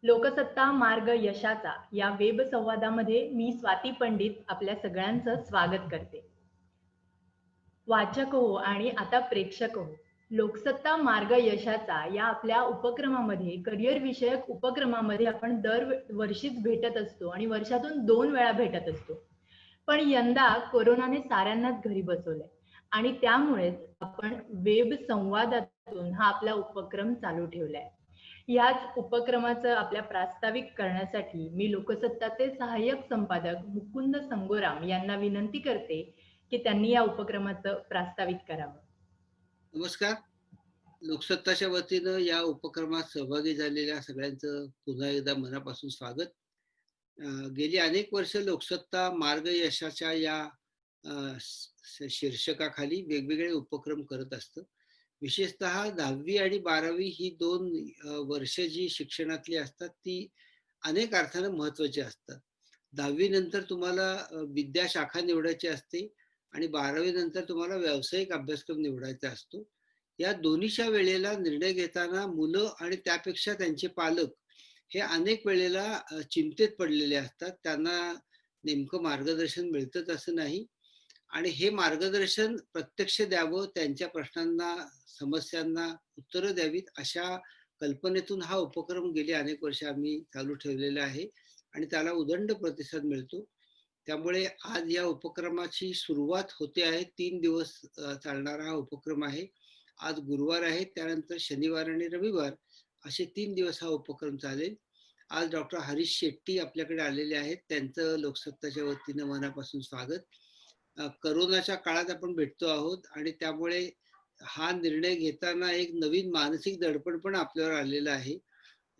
लोकसत्ता मार्ग यशाचा या वेब संवादामध्ये मी स्वाती पंडित आपल्या सगळ्यांचं स्वागत करते. वाचक हो आणि आता प्रेक्षक हो. लोकसत्ता मार्ग यशाचा या आपल्या उपक्रमामध्ये करिअर विषयक उपक्रमामध्ये आपण वर्षीच भेटत असतो आणि वर्षातून 2 वेळा भेटत असतो. पण यंदा कोरोनाने साऱ्यांनाच घरी बसवलंय आणि त्यामुळेच आपण वेब संवादातून हा आपला उपक्रम चालू ठेवलाय. याच उपक्रमाचं आपल्या प्रास्ताविक करण्यासाठी मी लोकसत्ताचे सहाय्यक संपादक मुकुंद संगोराम यांना विनंती करते की त्यांनी या उपक्रमाचं प्रास्ताविक करावं. नमस्कार. लोकसत्ताच्या वतीनं या उपक्रमात सहभागी झालेल्या सगळ्यांचं पुन्हा एकदा मनापासून स्वागत. गेली अनेक वर्ष लोकसत्ता मार्ग यशाच्या या शीर्षकाखाली वेगवेगळे उपक्रम करत असतं. विशेषतः 10वी आणि 12वी ही 2 वर्ष जी शिक्षणातली असतात ती अनेक अर्थानं महत्त्वाची असतात. 10वी नंतर तुम्हाला विद्याशाखा निवडायची असते आणि 12वी नंतर तुम्हाला व्यावसायिक अभ्यासक्रम निवडायचा असतो. या दोन्हीच्या वेळेला निर्णय घेताना मुलं आणि त्यापेक्षा त्यांचे पालक हे अनेक वेळेला चिंतेत पडलेले असतात. त्यांना नेमकं मार्गदर्शन मिळतंच असं नाही आणि हे मार्गदर्शन प्रत्यक्ष द्यावं, त्यांच्या प्रश्नांना, समस्यांना उत्तरं द्यावीत अशा कल्पनेतून हा उपक्रम गेली अनेक वर्ष आम्ही चालू ठेवलेला आहे आणि त्याला उदंड प्रतिसाद मिळतो. त्यामुळे आज या उपक्रमाची सुरुवात होते आहे. 3 दिवस चालणारा हा उपक्रम आहे. आज गुरुवार आहे, त्यानंतर शनिवार आणि रविवार असे 3 दिवस हा उपक्रम चालेल. आज डॉक्टर हरीश शेट्टी आपल्याकडे आलेले आहेत. त्यांचं लोकसत्ताच्या वतीनं मनापासून स्वागत. करोनाच्या काळात आपण भेटतो आहोत आणि त्यामुळे हा निर्णय घेताना एक नवीन मानसिक दडपण पण आपल्यावर आलेलं आहे.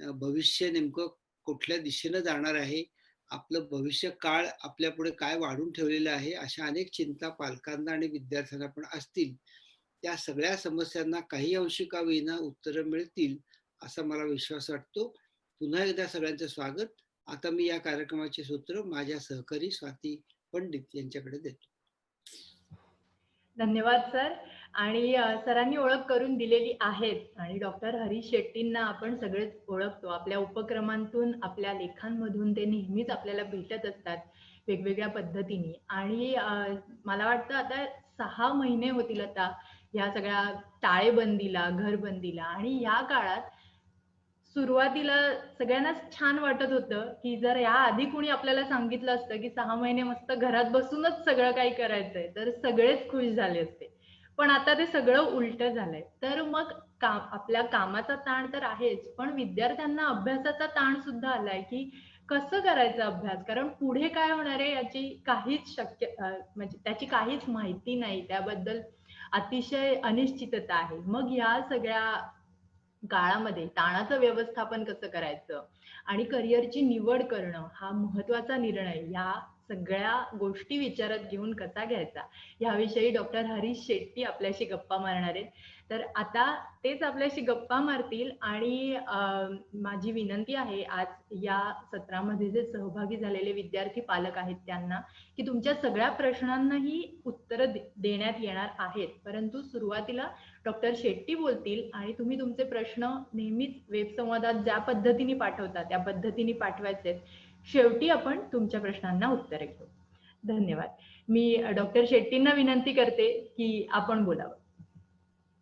भविष्य नेमकं कुठल्या दिशेनं जाणार आहे, आपलं भविष्य काळ आपल्यापुढे काय वाढून ठेवलेलं आहे, अशा अनेक चिंता पालकांना आणि विद्यार्थ्यांना पण असतील. त्या सगळ्या समस्यांना काही अंशी का होईना उत्तरं मिळतील असा मला विश्वास वाटतो. पुन्हा एकदा सगळ्यांचं स्वागत. आता मी या कार्यक्रमाचे सूत्र माझ्या सहकारी स्वाती पंडित यांच्याकडे देतो. धन्यवाद सर. आणि सरांनी ओळख करून दिलेली आहेच आणि डॉक्टर हरीश शेट्टींना आपण सगळेच ओळखतो. आपल्या उपक्रमांतून, आपल्या लेखांमधून ते नेहमीच आपल्याला भेटत असतात वेगवेगळ्या पद्धतीने. आणि मला वाटतं आता 6 महिने होतील आता ह्या सगळ्या टाळेबंदीला, घरबंदीला आणि या काळात सुरुवातीला सगळ्यांनाच छान वाटत होतं, की जर या आधी कोणी आपल्याला सांगितलं असतं, की 6 महिने मस्त घरात बसूनच सगळं काही करायचंय, तर सगळेच खुश झाले असते. पण आता ते सगळं उलटं झालंय. तर मग आपल्या कामाचा ताण तर आहेच, पण विद्यार्थ्यांना अभ्यासाचा ताण सुद्धा आलाय, की कसं करायचा अभ्यास? कारण पुढे काय होणार आहे याची म्हणजे त्याची काहीच माहिती नाही. त्याबद्दल अतिशय अनिश्चितता आहे. मग या सगळ्या काळामध्ये ताणाचं व्यवस्थापन कसं करायचं आणि करिअरची निवड करणं हा महत्त्वाचा निर्णय या सगळ्या गोष्टी विचारात घेऊन कसा घ्यायचा याविषयी डॉक्टर हरीश शेट्टी आपल्याशी गप्पा मारणार आहेत. तर आता तेच आपल्याशी गप्पा मारतील आणि माझी विनंती आहे आज या सत्रामध्ये जे सहभागी झालेले विद्यार्थी पालक आहेत त्यांना की तुमच्या सगळ्या प्रश्नांनाही उत्तरं देण्यात येणार आहेत, परंतु सुरुवातीला डॉक्टर शेट्टी बोलतील आणि तुम्ही तुमचे प्रश्न नेहमीच वेब संवादात ज्या पद्धतीने पाठवता त्या पद्धतीने पाठवायचे. शेवटी आपण तुमच्या प्रश्नांना उत्तरे घेऊ. धन्यवाद. मी डॉक्टर शेट्टींना विनंती करते की आपण बोलावं.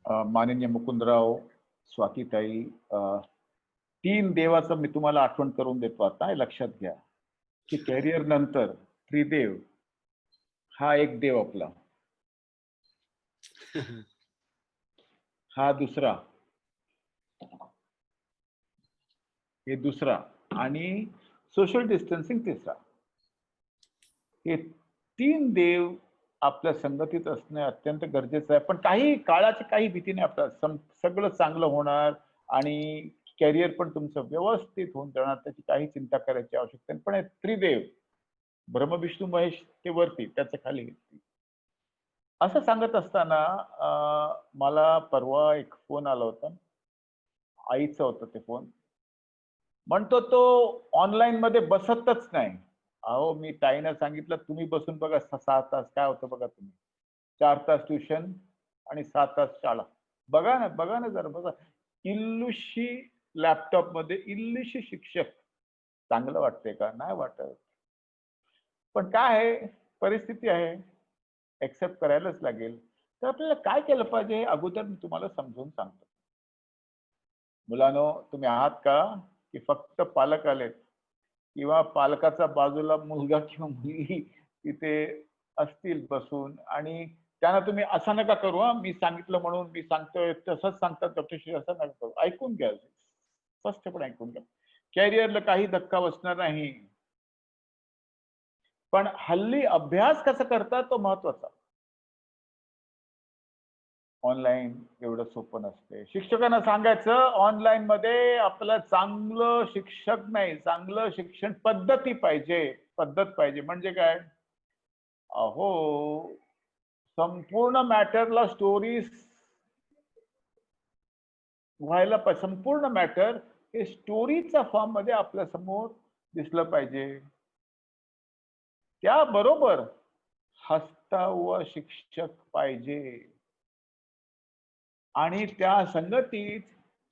माननीय मुकुंदराव, स्वातीताई, 3 देवाचं मी तुम्हाला आठवण करून देतो. आता लक्षात घ्या की कॅरियर नंतर त्रिदेव हा एक देव आपला, हा दुसरा, हे दुसरा आणि सोशल डिस्टन्सिंग तिसरा. हे 3 देव आपल्या संगतीत असणे अत्यंत गरजेचं आहे. पण काही काळाची काही भीती नाही. आपलं सगळं चांगलं होणार आणि कॅरियर पण तुमचं व्यवस्थित होऊन जाणार, त्याची काही चिंता करायची आवश्यकता नाही. पण हे त्रिदेव ब्रह्म विष्णू महेश ते वरती, त्याच्या खाली असं सांगत असताना मला परवा एक फोन आला होता. आईचा होता ते फोन. म्हणतो तो ऑनलाईन मध्ये बसतच नाही. अहो मी ताईनं सांगितलं तुम्ही बसून बघा 6 तास काय होतं बघा तुम्ही. 4 तास ट्युशन आणि 7 तास शाळा. बघा ना जरा बघा. इल्लूशी लॅपटॉप मध्ये इंग्लिश शिक्षक चांगलं वाटतंय का? नाही वाटत. पण काय आहे, परिस्थिती आहे, एक्सेप्ट करायलाच लागेल. तर आपल्याला काय केलं पाहिजे हे अगोदर मी तुम्हाला समजून सांगतो. मुलांनो, तुम्ही आहात का की फक्त पालक आलेत किंवा पालकाचा बाजूला मुलगा किंवा मुलगी तिथे असतील बसून आणि त्यांना तुम्ही असं नका करू, हा मी सांगितलं म्हणून मी सांगतोय तसंच सांगतात डॉक्टर, असं नका करू. ऐकून घ्या, स्पष्टपणे ऐकून घ्या. कॅरियरला काही धक्का बसणार नाही, पण हल्ली अभ्यास कसा करतात तो महत्वाचा. ऑनलाईन एवढं सोपं नसते. शिक्षकांना सांगायचं ऑनलाईन मध्ये आपलं चांगलं शिक्षक नाही, चांगलं शिक्षण पद्धती पाहिजे. पद्धत पाहिजे म्हणजे काय? अहो, संपूर्ण मॅटरला स्टोरीज व्हायला पाहिजे. संपूर्ण मॅटर हे स्टोरीच्या फॉर्म मध्ये आपल्या समोर दिसलं पाहिजे. त्याबरोबर हसता शिक्षक पाहिजे आणि त्या संगतीत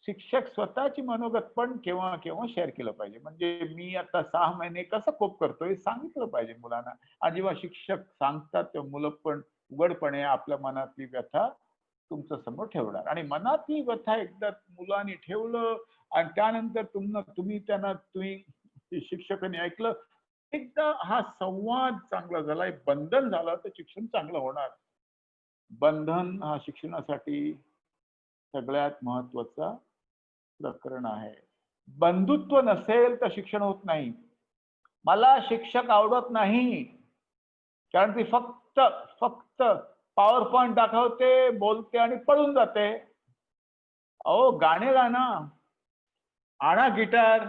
शिक्षक स्वतःची मनोगत पण केव्हा केव्हा शेअर केलं पाहिजे. म्हणजे मी आता 6 महिने कसं कोप करतोय सांगितलं पाहिजे मुलांना. आणि जेव्हा शिक्षक सांगतात तेव्हा मुलं पण उघडपणे आपल्या मनातली व्यथा तुमच्या समोर ठेवणार. आणि मनातली व्यथा एकदा मुलांनी ठेवलं आणि त्यानंतर तुम्ही शिक्षकांनी ऐकलं, एकदा हा संवाद चांगला झाला, बंधन झालं तर शिक्षण चांगलं होणार. बंधन हा शिक्षणासाठी सगळ्यात महत्वाचा प्रकरण आहे. बंधुत्व नसेल तर शिक्षण होत नाही. मला शिक्षक आवडत नाही कारण ती फक्त फक्त पॉवर पॉइंट दाखवते, बोलते आणि पळून जाते. अहो, गाणे गाणं, आणा गिटार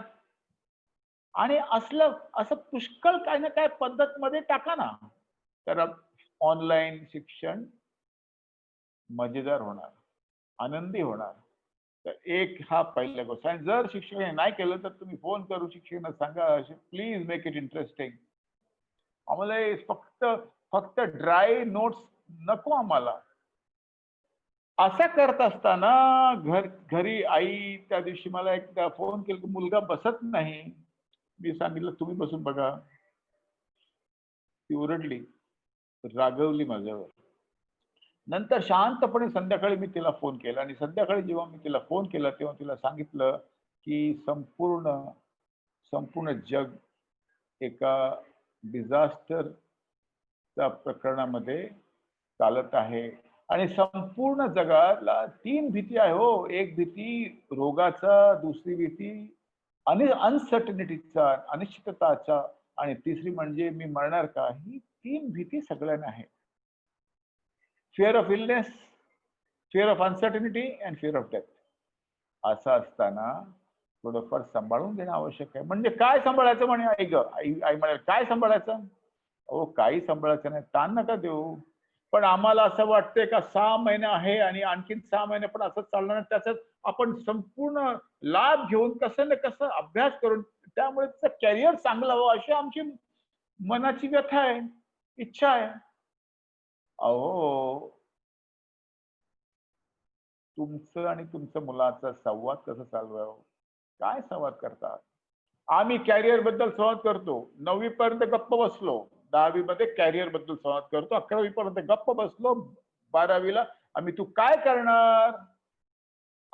आणि असं पुष्कळ काय ना काय पद्धत मध्ये टाका ना, तर ऑनलाईन शिक्षण मजेदार होणार, आनंदी होणार. तर एक हा पहिला गोष्ट. आणि जर शिक्षकाने नाही केलं तर तुम्ही फोन करू शिक्षकांना सांगा, प्लीज मेक इट इंटरेस्टिंग. आम्हाला फक्त फक्त ड्राय नोट्स नको आम्हाला. असं करत असताना घरी आई त्या दिवशी मला एकदा फोन केला, मुलगा बसत नाही. मी सांगितलं तुम्ही बसून बघा. ती ओरडली, रागवली माझ्यावर. नंतर शांतपणे संध्याकाळी मी तिला फोन केला आणि संध्याकाळी जेव्हा मी तिला फोन केला तेव्हा तिला सांगितलं की संपूर्ण जग एका डिझास्टरच्या प्रकरणामध्ये चालत आहे आणि संपूर्ण जगाला 3 भीती आहे हो. एक भीती रोगाचा, दुसरी भीती अनसर्टनिटीचा, अनिश्चितताचा आणि तिसरी म्हणजे मी मरणार का. ही 3 भीती सगळ्यांना आहे. fear of illness, fear of uncertainty and fear of death. असं असताना थोडंफार सांभाळून घेणं आवश्यक आहे. म्हणजे काय सांभाळायचं म्हणे आई म्हणाल, काय सांभाळायचं? अहो, काही सांभाळायचं नाही, ताण नका देऊ. पण आम्हाला असं वाटतंय का 6 महिने आहे आणि आणखीन 6 महिने पण असंच चालणार, त्याच्यात आपण संपूर्ण लाभ घेऊन कसं ना कसं अभ्यास करून त्यामुळे त्याचं कॅरियर चांगलं व्हावं अशी आमची मनाची व्यथा आहे, इच्छा आहे. अहो, तुमचं आणि तुमच्या मुलाचा संवाद कसा चालवावा? काय संवाद करतात? आम्ही कॅरियर बद्दल संवाद करतो. 9वी पर्यंत गप्प बसलो, 10वी मध्ये कॅरियर बद्दल संवाद करतो, 11वी पर्यंत गप्प बसलो, 12वीला आम्ही तू काय करणार?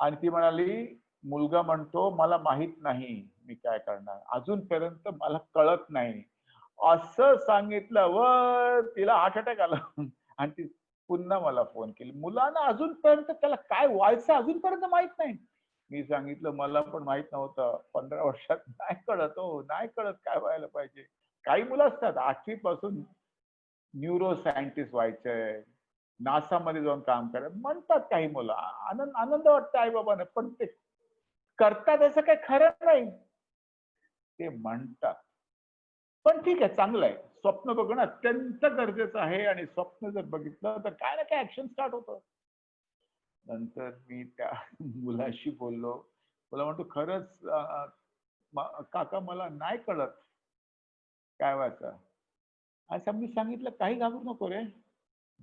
आणि ती म्हणाली, मुलगा म्हणतो मला माहित नाही मी काय करणार, अजूनपर्यंत मला कळत नाही. असं सांगितल्यावर तिला हार्ट अटॅक आला आणि ती पुन्हा मला फोन केली. मुलांना अजूनपर्यंत त्याला काय व्हायचं अजूनपर्यंत माहित नाही. मी सांगितलं मला पण माहित नव्हतं. 15 वर्षात नाही कळत हो, नाही कळत काय व्हायला पाहिजे. काही मुलं असतात 8वी पासून न्यूरो सायंटिस्ट व्हायचंय, नासा मध्ये जाऊन काम करायचं म्हणतात काही मुलं. आनंद वाटतं आई बाबांना, पण ते करतात असं काही खरं नाही. ते म्हणतात. पण ठीक आहे, चांगलं आहे. स्वप्न बघणं अत्यंत गरजेचं आहे आणि स्वप्न जर बघितलं तर काय ना काय ऍक्शन स्टार्ट होतं. नंतर मी त्या मुलाशी बोललो. मला म्हणतो खरंच काका मला नाही कळत काय व्हायचं. असं मी सांगितलं काही घाबरू नको रे,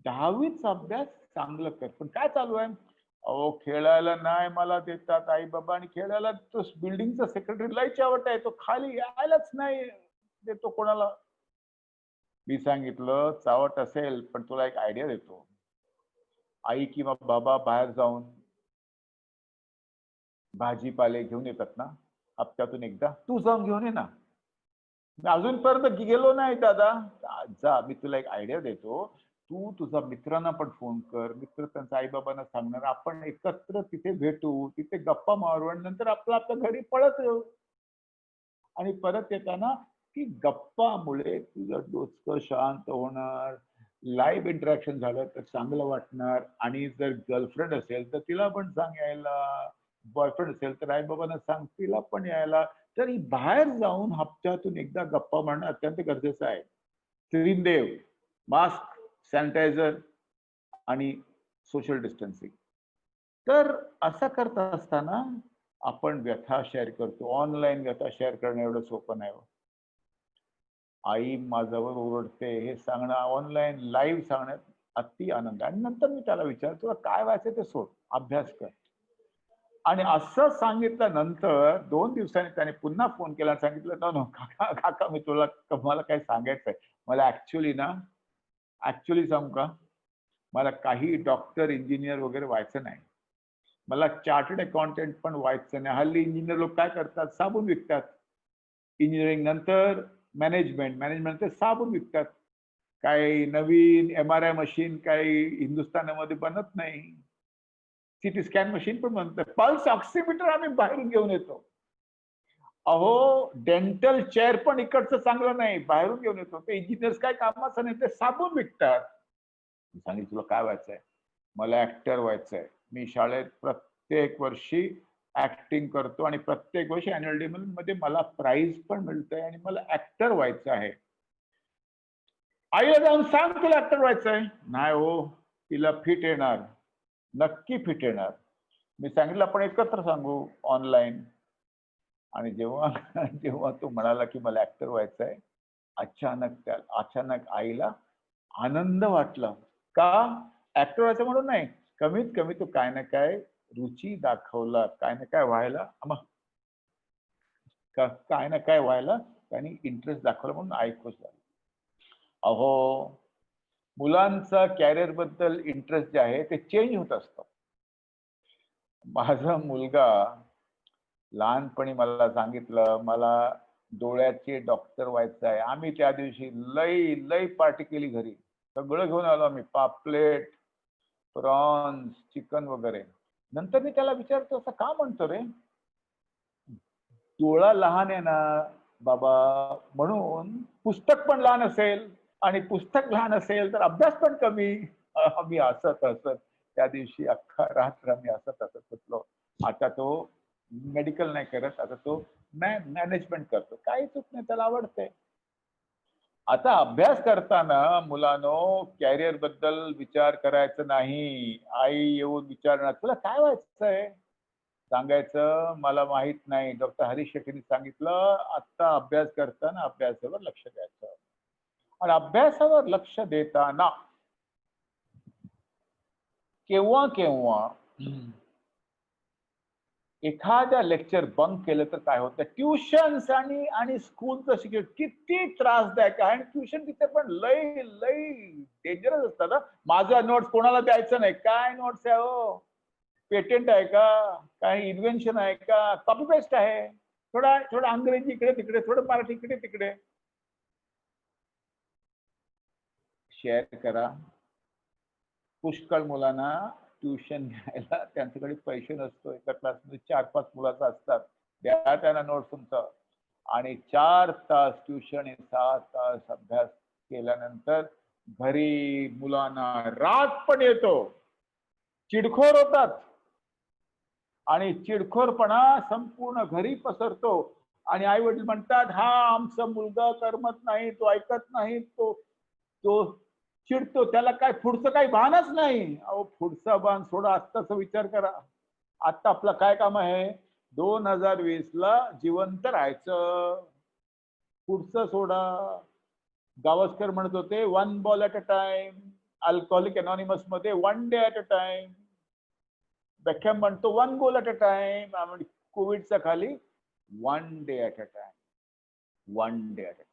10वीचा अभ्यास चांगलं कर. पण काय चालू आहे? अहो खेळायला नाही मला देतात आई बाबा, आणि खेळायला तो बिल्डिंगचा सेक्रेटरी लय चावट आहे, तो खाली यायलाच नाही देतो कोणाला. मी सांगितलं चावट असेल पण तुला एक आयडिया देतो. आई किंवा बाबा बाहेर जाऊन भाजीपाले घेऊन येतात ना हप्त्यातून एकदा, तू जाऊन घेऊन ये ना. मी अजूनपर्यंत गेलो नाही दादा. जा, मी तुला एक आयडिया देतो. तू तुझा मित्रांना पण फोन कर, मित्र त्यांच्या आई बाबांना सांगणार, आपण एकत्र तिथे भेटू, तिथे गप्पा मारू आणि नंतर आपलं आपल्या घरी पळत येऊ. आणि परत येताना की गप्पामुळे तुझं डोकं शांत होणार, लाईव्ह इंटरॅक्शन झालं तर चांगलं वाटणार. आणि जर गर्लफ्रेंड असेल तर तिला पण सांग यायला, बॉयफ्रेंड असेल तर आई बाबांना सांग तिला पण यायला. तर ही बाहेर जाऊन हप्त्यातून एकदा गप्पा मारणं अत्यंत गरजेचं आहे. त्रिदेव, मास्क, सॅनिटायझर आणि सोशल डिस्टन्सिंग. तर असं करत असताना आपण व्यथा शेअर करतो. ऑनलाईन व्यथा शेअर करणं एवढं सोपं नाही. आई माझ्यावर ओरडते हे सांगणं ऑनलाईन लाईव्ह सांगण्यात अति आनंद. आणि नंतर मी त्याला विचारतो तुला काय व्हायचं ते सोड, अभ्यास कर. आणि असं सांगितल्यानंतर 2 दिवसांनी त्याने पुन्हा फोन केला आणि सांगितलं नो नो काका काका मी मला काय सांगायचंय. मला ऍक्च्युली सांगू का, मला काही डॉक्टर इंजिनियर वगैरे व्हायचं नाही. मला चार्टर्ड अकाउंटंट पण व्हायचं नाही. हल्ली इंजिनियर लोक काय करतात, साबून विकतात. इंजिनिअरिंग नंतर मॅनेजमेंट ते साबून विकतात. काही नवीन MRI मशीन काही हिंदुस्थानामध्ये बनत नाही. सिटी स्कॅन मशीन पण बनत, पल्स ऑक्सिमीटर आम्ही बाहेरून घेऊन येतो. अहो डेंटल चेअर पण इकडचं चांगलं नाही, बाहेरून घेऊन येतो. ते इंजिनियर्स काय कामाचं नाही, ते साबून विकतात. सांगितलं तुला काय व्हायचंय. मला ऍक्टर व्हायचंय. मी शाळेत प्रत्येक वर्षी ऍक्टिंग करतो आणि प्रत्येक वर्षी अॅन्युअल डे मध्ये मला प्राइज पण मिळतंय आणि मला ऍक्टर व्हायचं आहे. आईला जाऊन सांग तुला ऍक्टर व्हायचंय. नाही हो, तिला फिट येणार, नक्की फिट येणार. मी सांगितलं आपण एकत्र सांगू ऑनलाईन. आणि जेव्हा जेव्हा तो म्हणाला की मला ऍक्टर व्हायचंय, अचानक आईला आनंद वाटला. का? ऍक्टर व्हायचं म्हणून नाही, कमीत कमी तो काय ना काय रुची दाखवला, काय ना काय व्हायला काय ना काय व्हायला त्यांनी इंटरेस्ट दाखवला म्हणून आई खुश झाली. अहो मुलांचा कॅरियर बद्दल इंटरेस्ट जे आहे ते चेंज होत असतं. माझा मुलगा लहानपणी मला सांगितलं मला डोळ्याचे डॉक्टर व्हायचं आहे. आम्ही त्या दिवशी लई पार्टी केली घरी. सगळं घेऊन आलो आम्ही, पापलेट, प्रॉन्स, चिकन वगैरे. नंतर मी त्याला विचारतो असं का म्हणतो रे. डोळा लहान आहे ना बाबा, म्हणून पुस्तक पण लहान असेल आणि पुस्तक लहान असेल तर अभ्यास पण कमी. आम्ही हसत त्या दिवशी अख्खा रात्र आम्ही हसत होतो. आता तो मेडिकल नाही करत, आता तो मॅनेजमेंट करतो. काही चूक नाही, त्याला आवडते. आता अभ्यास करताना मुलांनो कॅरियर बद्दल विचार करायचं नाही. आई येऊन विचारणार तुला काय व्हायचंय, सांगायचं मला माहित नाही, डॉक्टर हरीश शेट्टींनी सांगितलं. आता अभ्यास करताना अभ्यासावर लक्ष द्यायचं. आणि अभ्यासावर लक्ष देताना केव्हा केव्हा एखाद्या लेक्चर बंक केलं तर काय होतं. ट्युशन्स आणि स्कूलचं शिक्षण किती त्रासदायक आहे. आणि ट्युशन तिथे पण लई डेंजरस असतात. माझा नोट्स कोणाला द्यायचं नाही. काय नोट्स आहे हो, पेटेंट आहे का, काही इन्व्हेन्शन आहे का, कॉपी पेस्ट आहे. थोडा अंग्रेजी इकडे तिकडे, थोडं मराठी इकडे तिकडे. शेअर करा. पुष्कळ मुलांना ट्युशन घ्यायला त्यांच्याकडे पैसे नसतो. एका क्लासमध्ये 4-5 मुलाचं असतात. द्या त्यांना नोट्स तुमचं. आणि 4 तास ट्युशन 7 तास अभ्यास केल्यानंतर घरी मुलांना राग पण येतो, चिडखोर होतात. आणि चिडखोरपणा संपूर्ण घरी पसरतो. आणि आई वडील म्हणतात हा आमचा मुलगा करमत नाही, तो ऐकत नाही, तो चिडतो, त्याला काय पुढचं काही भानच नाही. अहो पुढचा भान सोडा, आत्ताचा विचार करा. आता आपलं काय काम आहे, 2020 ला जिवंत राहायचं. पुढचं सोडा. गावस्कर म्हणत होते 1 ball at a time. Alcoholic anonymous मध्ये 1 day at a time. Beckham म्हणतो 1 goal at a time. म्हणजे कोविडच्या खाली 1 day at a time. 1 day at a time.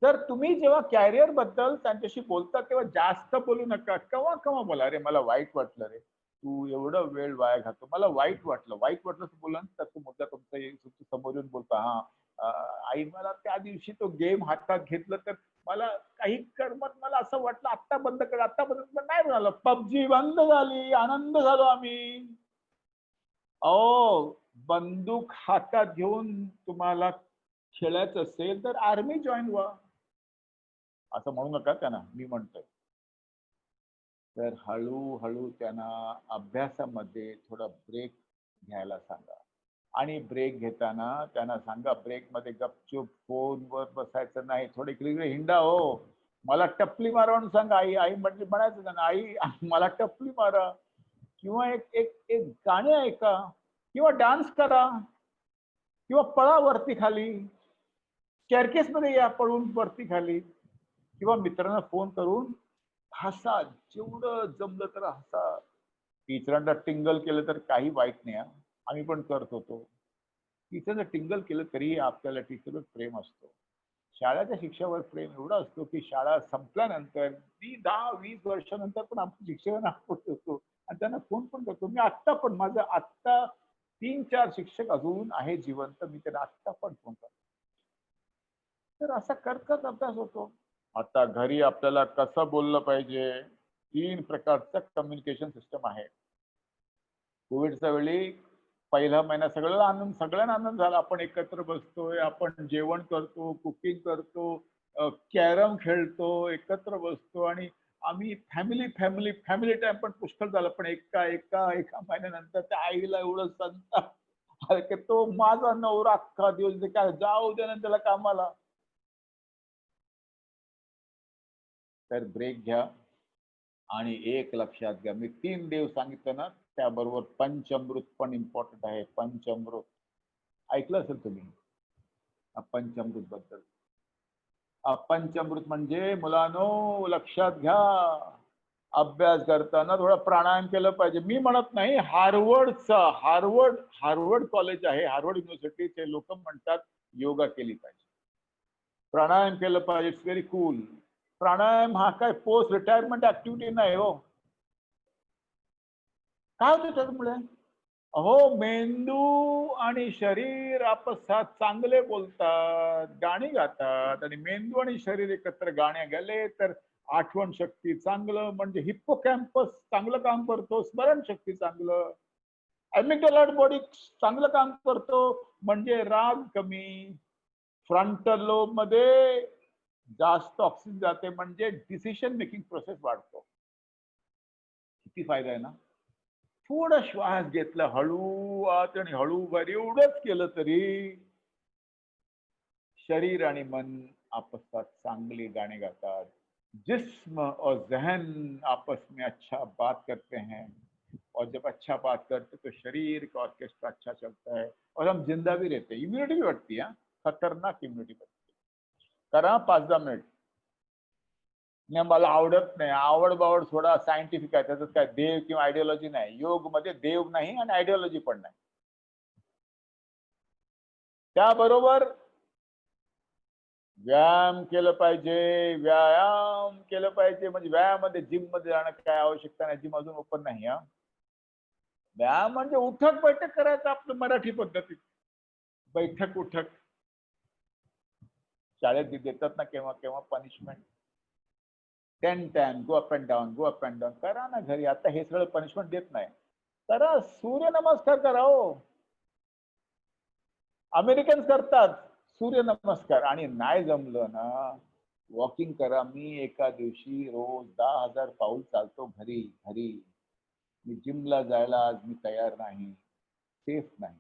तर तुम्ही जेव्हा कॅरियर बद्दल त्यांच्याशी बोलता तेव्हा जास्त बोलू नका. केव्हा केव्हा बोला, अरे मला वाईट वाटलं रे, तू एवढं वेळ वाया घालतो, मला वाईट वाटलं बोला ना, त्याचा मुद्दा तुमचा समोर येऊन बोलता, हा आई मला त्या दिवशी तो गेम हातात घेतलं तर मला काही करमत, मला असं वाटलं आत्ता बंद कर, आत्ता बंद कर. नाही झालं, पबजी बंद झाली, आनंद झालो आम्ही. बंदूक हातात घेऊन तुम्हाला खेळायचं असेल तर आर्मी जॉईन व्हा, असं म्हणू नका त्यांना, मी म्हणतोय. तर हळूहळू त्यांना अभ्यासामध्ये थोडा ब्रेक घ्यायला सांगा. आणि ब्रेक घेताना त्यांना सांगा, ब्रेकमध्ये गपचूप फोनवर बसायचं नाही, थोडे इकडे हिंडा. हो, मला टपली मारा म्हणून सांगा. आई आई म्हणजे म्हणायचं त्यांना, आई मला टपली मारा, किंवा एक एक एक गाणे ऐका, किंवा डान्स करा, किंवा पळा वरती खाली, स्टेअरकेस मध्ये या पळून वरती खाली, किंवा मित्रांना फोन करून हसा, जेवढं जमलं तर हसा. टीचरांना टिंगल केलं तर काही वाईट नाही, आम्ही पण करत होतो. टीचरला टिंगल केलं तरी आपल्याला टीचरवर प्रेम असतो. शाळेच्या शिक्षकावर प्रेम एवढा असतो की शाळा संपल्यानंतर 10-20 वर्षानंतर पण आपण शिक्षकांना आठवतो आणि त्यांना फोन पण करतो. मी आत्ता पण, माझं आत्ता 3-4 शिक्षक अजून आहे जिवंत, मी त्यांना आत्ता पण फोन करतो. तर असा करत अभ्यास होतो. आता घरी आपल्याला कसं बोललं पाहिजे, 3 प्रकारचं कम्युनिकेशन सिस्टम आहे. कोविडच्या वेळी पहिला महिना सगळ्यांना आनंद झाला. आपण एकत्र बसतोय, आपण जेवण करतो, कुकिंग करतो, कॅरम खेळतो, एकत्र बसतो, आणि आम्ही फॅमिली टाइम पण पुष्कळ झाला. पण एका महिन्यानंतर त्या आईला एवढं संताप की तो माझा नवरा अख्खा दिवस काय जाऊ दे ना त्याला कामाला. तर ब्रेक घ्या. आणि एक लक्षात घ्या, मी 3 देव सांगितलं ना, त्याबरोबर पंचामृत पण इम्पॉर्टंट आहे. पंचामृत ऐकलं असेल तुम्ही पंचामृत बद्दल. पंचामृत म्हणजे मुलांनो लक्षात घ्या, अभ्यास करताना थोडा प्राणायाम केलं पाहिजे. मी म्हणत नाही, हार्वर्ड कॉलेज आहे, हार्वर्ड युनिव्हर्सिटीचे लोक म्हणतात योगा केली पाहिजे, प्राणायाम केलं पाहिजे. It's very cool. प्राणायाम हा काय पोस्ट रिटायरमेंट ऍक्टिव्हिटी नाही हो. काय होतं त्यामुळे? मेंदू आणि शरीर आपसात चांगले बोलतात, गाणी गातात, आणि मेंदू आणि शरीर एकत्र गाण्या गेले तर आठवण शक्ती चांगलं, म्हणजे हिप्पोकॅम्पस चांगलं काम करतो, स्मरण शक्ती चांगलं, अॅमिग्डाला बॉडी चांगलं काम करतो, म्हणजे राग कमी, फ्रंटल लोब मध्ये जास्त ऑक्सिजन जाते, म्हणजे डिसिजन मेकिंग प्रोसेस वाढतो. किती फायदा आहे ना. थोडा श्वास घेतला हळू आत आणि हळू बाहेर, एवढंच केलं तरी शरीर आणि मन आपसात चांगली गाणे गातात. जिस्म और जहन आपस में अच्छा बात करते हैं, और जब अच्छा बात करते तो शरीर का ऑर्केस्ट्रा अच्छा चलता है और हम जिंदा भी रहते हैं. इम्युनिटी भी बढ़ती है, खतरनाक इम्युनिटी बढ़ती है. करा 5-10 मिनिट. नाही मला आवडत नाही, आवड बावड थोडा सायंटिफिक आहे, त्याच्यात काय देव किंवा आयडियोलॉजी नाही. योग मध्ये देव नाही आणि आयडियोलॉजी पण नाही. त्याबरोबर व्यायाम केलं पाहिजे. व्यायाम केलं पाहिजे म्हणजे व्यायाम मध्ये जिम मध्ये जाणं काय आवश्यकता नाही, जिम अजून ओपन नाही. व्यायाम म्हणजे उठक बैठक करायचं आपलं मराठी पद्धतीत. बैठक उठक शाळेत देतात ना केव्हा केव्हा punishment, 10 go up and down, go up and down. करा ना घरी. आता हे सगळं पनिशमेंट देत नाही, करा. सूर्यनमस्कार करा हो. अमेरिकन करतात सूर्यनमस्कार. आणि नाही जमलं ना, वॉकिंग करा. मी एका दिवशी रोज 10,000 पाऊल चालतो घरी. मी जिमला जायला आज मी तयार नाही, सेफ नाही.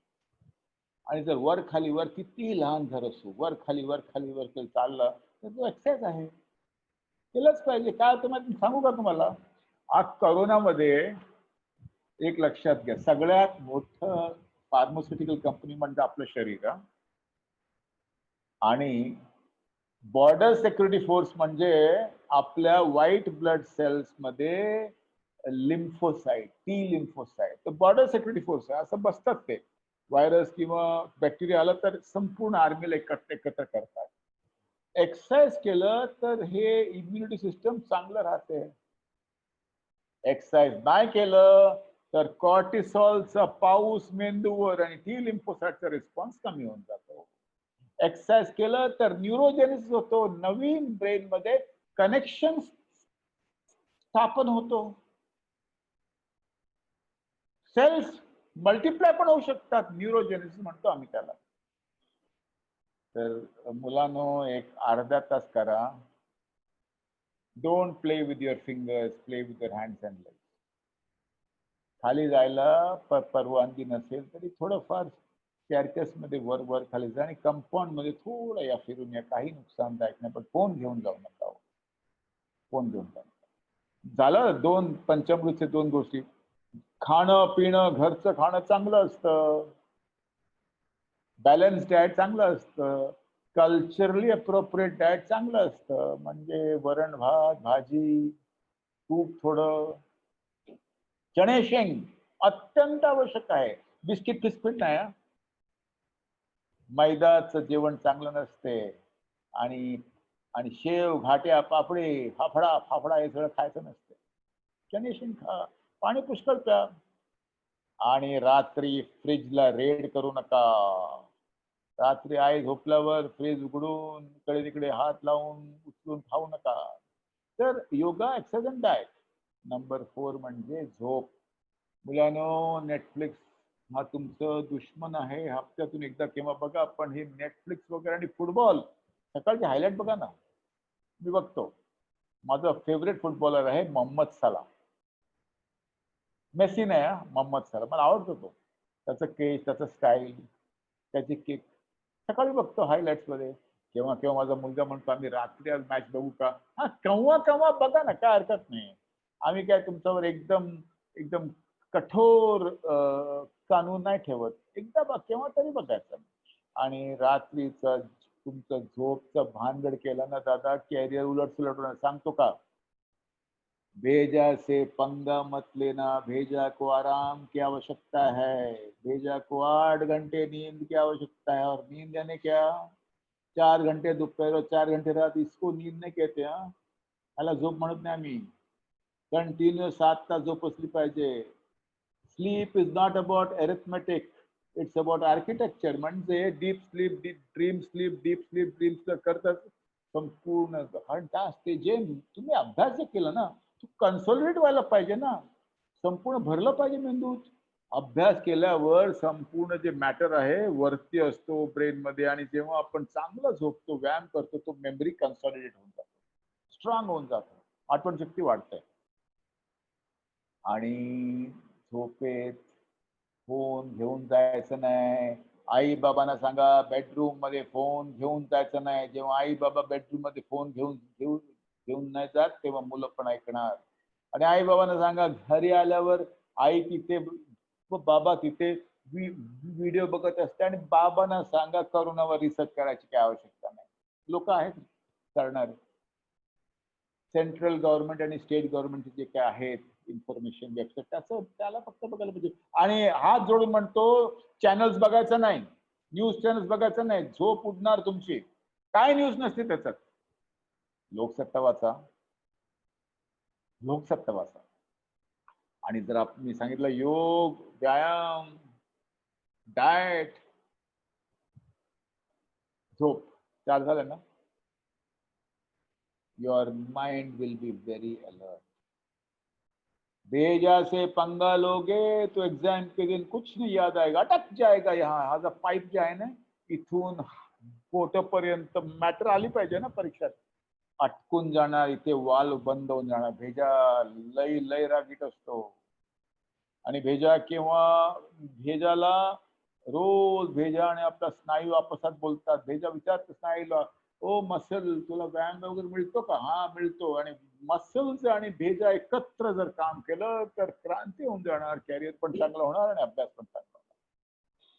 आणि जर वर खाली वर किती लहान घर असो, वर खाली वर चाललं तर तो एक्सरसाइज आहे, केलंच पाहिजे. काय तुम्हाला सांगू का तुम्हाला, आज करोनामध्ये एक लक्षात घ्या, सगळ्यात मोठं फार्मास्युटिकल कंपनी म्हणजे आपलं शरीर, आणि बॉर्डर सिक्युरिटी फोर्स म्हणजे आपल्या व्हाईट ब्लड सेल्स मध्ये लिम्फोसाइट, टी लिम्फोसाइट, तर बॉर्डर सिक्युरिटी फोर्स आहे असं बसतात ते. व्हायरस किंवा बॅक्टेरिया आला तर संपूर्ण आर्मीला एकत्र करतात. एक्सरसाइज केलं तर हे इम्युनिटी सिस्टम चांगलं राहते. एक्सरसाइज नाही केलं तर कॉर्टिसॉलचा पाऊस मेंदूवर आणि टी लिम्फोसाइटचा रिस्पॉन्स कमी होऊन जातो. एक्सरसाइज केलं तर न्यूरोजेनिसिस होतो, नवीन ब्रेन मध्ये कनेक्शन स्थापन होतो, सेल्स मल्टिप्लाय पण होऊ शकतात, न्यूरोजेनिसिस म्हणतो आम्ही त्याला. तर मुलांनो एक अर्धा तास करा. Don't play with your fingers, play with your hands and legs. खाली जायला परवानगी नसेल तरी थोडंफार स्टेअरकेस मध्ये वर वर खाली जा आणि कंपाऊंड मध्ये थोडं या फिरून या, काही नुकसानदायक नाही. पण फोन घेऊन जाऊ नका, फोन घेऊन जाऊ नका. झालं दोन पंचामृतचे दोन गोष्टी. खाणं पिणं घरचं खाणं चांगलं असतं, बॅलन्स डाएट चांगलं असतं, कल्चरली अप्रोप्रिएट डाएट चांगलं असतं. म्हणजे वरण भात भाजी तूप थोडं, चणे शेंग अत्यंत आवश्यक आहे. बिस्किट फिस्किट नाही. मैदाचं जेवण चांगलं नसते. आणि आणि शेव घाट्या पापडी फाफडा हे सगळं खायचं नसते. चणे शेंग खा, पाणी पुष्कळ प्या. आणि रात्री फ्रीजला रेड करू नका. रात्री आई झोपल्यावर फ्रीज उघडून इकडे तिकडे हात लावून उचलून खाऊ नका. तर yoga, exercise and diet. Number 4 म्हणजे झोप. मुलांनो नेटफ्लिक्स हा तुमचं दुश्मन आहे. हप्त्यातून एकदा केव्हा बघा, पण हे नेटफ्लिक्स वगैरे आणि फुटबॉल सकाळचे हायलाइट बघा ना. मी बघतो. माझा फेवरेट फुटबॉलर आहे मोहम्मद सला. मेसी नाही, मोहम्मद सला मला आवडतो तो. त्याचं केस, त्याचं स्टाईल, त्याची किक सकाळी बघतो हायलाइट्स मध्ये. केव्हा केव्हा माझा मुलगा म्हणतो आम्ही रात्री आज मॅच बघू का. हा केव्हा केव्हा बघा ना, काय हरकत नाही. आम्ही काय तुमच्यावर एकदम एकदम कठोर कानून नाही ठेवत. एकदा केव्हा तरी बघायचं. आणि रात्रीचं तुमचं झोपचं भानगड केला ना दादा, कॅरियर उलट सुलट सांगतो का. भेजा से पंगा मत लेना, भेजा को आराम की आवश्यकता है. भेजा को 8 घंटे नींद की आवश्यकता है. और नींद यानी क्या, 4 घंटे दोपहर और 4 घंटे रात, इसको नींद नहीं कहते. याला झोप म्हणत नाही आम्ही. कंटिन्यू 7 तास झोप असली पाहिजे. Sleep is not about arithmetic, it's about architecture. म्हणजे deep sleep, dream sleep, deep sleep, dream sleep करतात संपूर्ण 8 तास. ते जे तुम्ही अभ्यास केला ना, कन्सोलिडेट व्हायला पाहिजे ना, संपूर्ण भरलं पाहिजे मेंदूत. अभ्यास केल्यावर संपूर्ण जे मॅटर आहे वरती असतो ब्रेन मध्ये. आणि जेव्हा आपण चांगला झोपतो, व्यायाम करतो, तो मेमरी कन्सॉलिडेट होऊन जातो, स्ट्रॉंग होऊन जातो, आठवण शक्ती वाढते. आणि झोपेत फोन घेऊन जायचं नाही. आई बाबांना सांगा बेडरूम मध्ये फोन घेऊन जायचं नाही. जेव्हा आई बाबा बेडरूम मध्ये फोन घेऊन नाही जात, तेव्हा मुलं पण ऐकणार. आणि आई बाबांना सांगा घरी आल्यावर आई तिथे बाबा तिथे व्हिडिओ बघत असते. आणि बाबांना सांगा करोनावर रिसर्च करायची काय आवश्यकता नाही. लोक आहेत करणारे. सेंट्रल गव्हर्नमेंट आणि स्टेट गव्हर्नमेंटचे जे काय आहेत इन्फॉर्मेशन वेबसाईट, त्याला फक्त बघायला पाहिजे. आणि हात जोडून म्हणतो चॅनल्स बघायचं नाही, न्यूज चॅनल्स बघायचं नाही. झोप उडणार तुमची. काय न्यूज नसते त्याच्यात. लोकसत्ता वाचा, लोकसत्ता वाचा. आणि जर मी सांगितलं योग, व्यायाम, डाएट, झोप 4 झालं ना, your mind will be very alert. भेजा से पंगा लोगे तो एग्जाम के दिन कुछ नहीं याद आएगा, अटक जाएगा. यहाँ हा पाईप जे आहे ना, इथून पोटापर्यंत मॅटर आली पाहिजे ना परीक्षेत. अटकून जाणार, इथे वाल बंद होऊन जाणार. भेजा लय रागीट असतो. आणि भेजाला रोज भेजा आणि आपला स्नायू आपसात बोलतात. भेजा विचारतो स्नायूला, ओ मसल तुला व्यायाम वगैरे मिळतो का. हा मिळतो. आणि मसल्स आणि भेजा एकत्र जर काम केलं तर क्रांती होऊन जाणार. कॅरियर पण चांगलं होणार आणि अभ्यास पण चांगला होणार.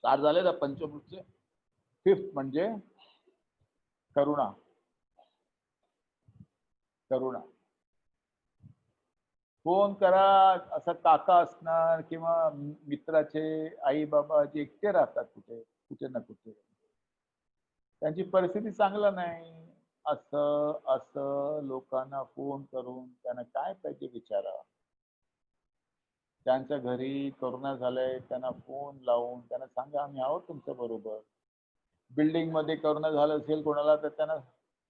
4 झाले ना पंचभूतचे. 5th म्हणजे करुणा. करुणा फोन करा, असं काका असणार किंवा मित्राचे आई बाबा जे एकटे राहतात कुठे कुठे ना कुठे, त्यांची परिस्थिती चांगला नाही, असं असं लोकांना फोन करून त्यांना काय पाहिजे विचारा. त्यांच्या घरी करोना झालाय त्यांना फोन लावून त्यांना सांगा आम्ही आहोत तुमच्या बरोबर. बिल्डिंग मध्ये करोना झालं असेल कोणाला तर त्यांना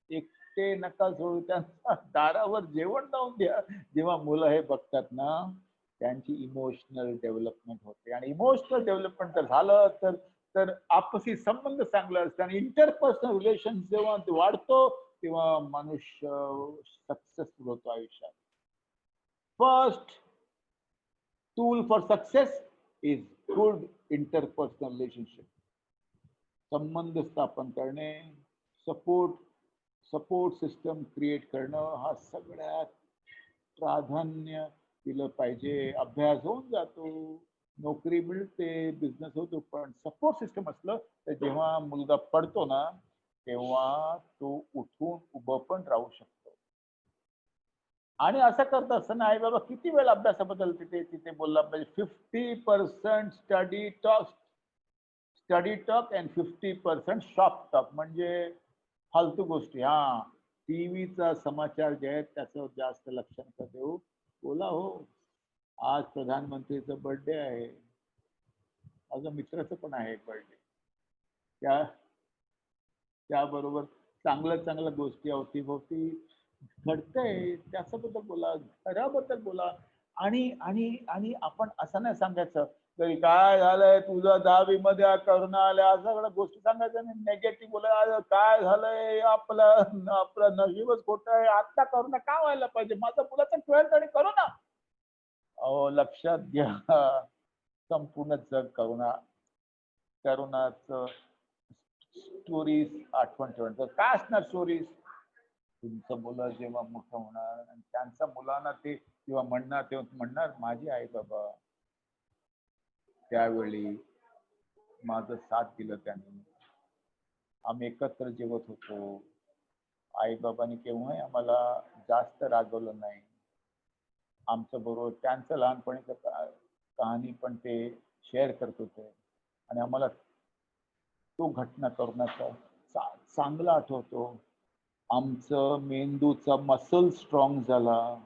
एकटे नका सोडू, त्यांच्या दारावर जेवण लावून द्या. जेव्हा मुलं हे बघतात ना, त्यांची इमोशनल डेव्हलपमेंट होते, आणि इमोशनल डेव्हलपमेंट जर झालं तर आपसी संबंध चांगले असते, आणि इंटरपर्सनल रिलेशन जेव्हा वाढतो तेव्हा मनुष्य सक्सेसफुल होतो आयुष्यात. First tool for success is good interpersonal relationship. संबंध स्थापन करणे, सपोर्ट सिस्टम क्रिएट करणं, हा सगळ्यात प्राधान्य दिलं पाहिजे. अभ्यास होऊन जातो, नोकरी मिळते, बिझनेस होतो, पण सपोर्ट सिस्टम असलं तर जेव्हा मुलगा पडतो ना तेव्हा तो उठून उभं पण राहू शकतो. आणि असं करत असताना आई बाबा किती वेळ अभ्यासाबद्दल तिथे तिथे बोलला पाहिजे. 50% study talk and 50% shop talk, म्हणजे फालतू गोष्टी. हा, टीव्हीचा समाचार जे आहेत त्याचं जास्त लक्ष नका देऊ. बोला हो, आज प्रधानमंत्रीचा बर्थडे आहे, माझ्या मित्राचं पण आहे बर्थडे, त्याबरोबर चांगल्या गोष्टी अवतीभोवती घडतंय त्याच्याबद्दल बोला, घराबद्दल बोला. आणि आणि आणि आपण असं नाही सांगायचं तरी काय झालंय तुझं 10वी मध्ये करोना आल्या, असं सगळ्या गोष्टी सांगायच्या नाही. नेगेटिव्ह बोला, काय झालंय आपलं नशीबच खोटं आहे, आता करोना का व्हायला पाहिजे, माझं मुलाचं 12th आणि करोना. अहो लक्षात घ्या, संपूर्ण जग करोनाचं स्टोरीज आठवण ठेवणार. काय असणार स्टोरीज? तुमचं मुलं जेव्हा मोठं होणार आणि त्यांच्या मुलांना ते जेव्हा म्हणणार तेव्हा म्हणणार माझी आई बाबा त्यावेळी माझं साथ दिलं त्यांनी, आम्ही एकत्र जेवत होतो, आई बाबांनी केव्हाही आम्हाला जास्त रागवलं नाही, आमच्या बरोबर त्यांचं लहानपणीचं कहाणी पण ते शेअर करत होते, आणि आम्हाला तो घटना करण्याचा चांगला आठवतो. आमचं मेंदूचा मसल स्ट्रॉंग झाला,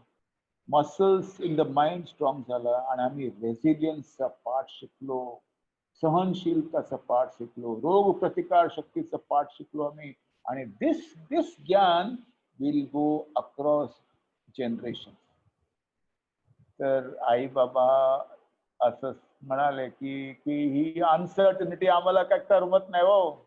muscles in the mind strong झाला, आणि आम्ही रेसिलियन्सचा पाठ शिकलो, सहनशीलताचा पाठ शिकलो, रोग प्रतिकार शक्तीचा पाठ शिकलो आम्ही. आणि दिस ज्ञान विल गो अक्रॉस जनरेशन. तर आई बाबा असं म्हणाले की ही अनसर्टनिटी आम्हाला काय करमत नाही हो.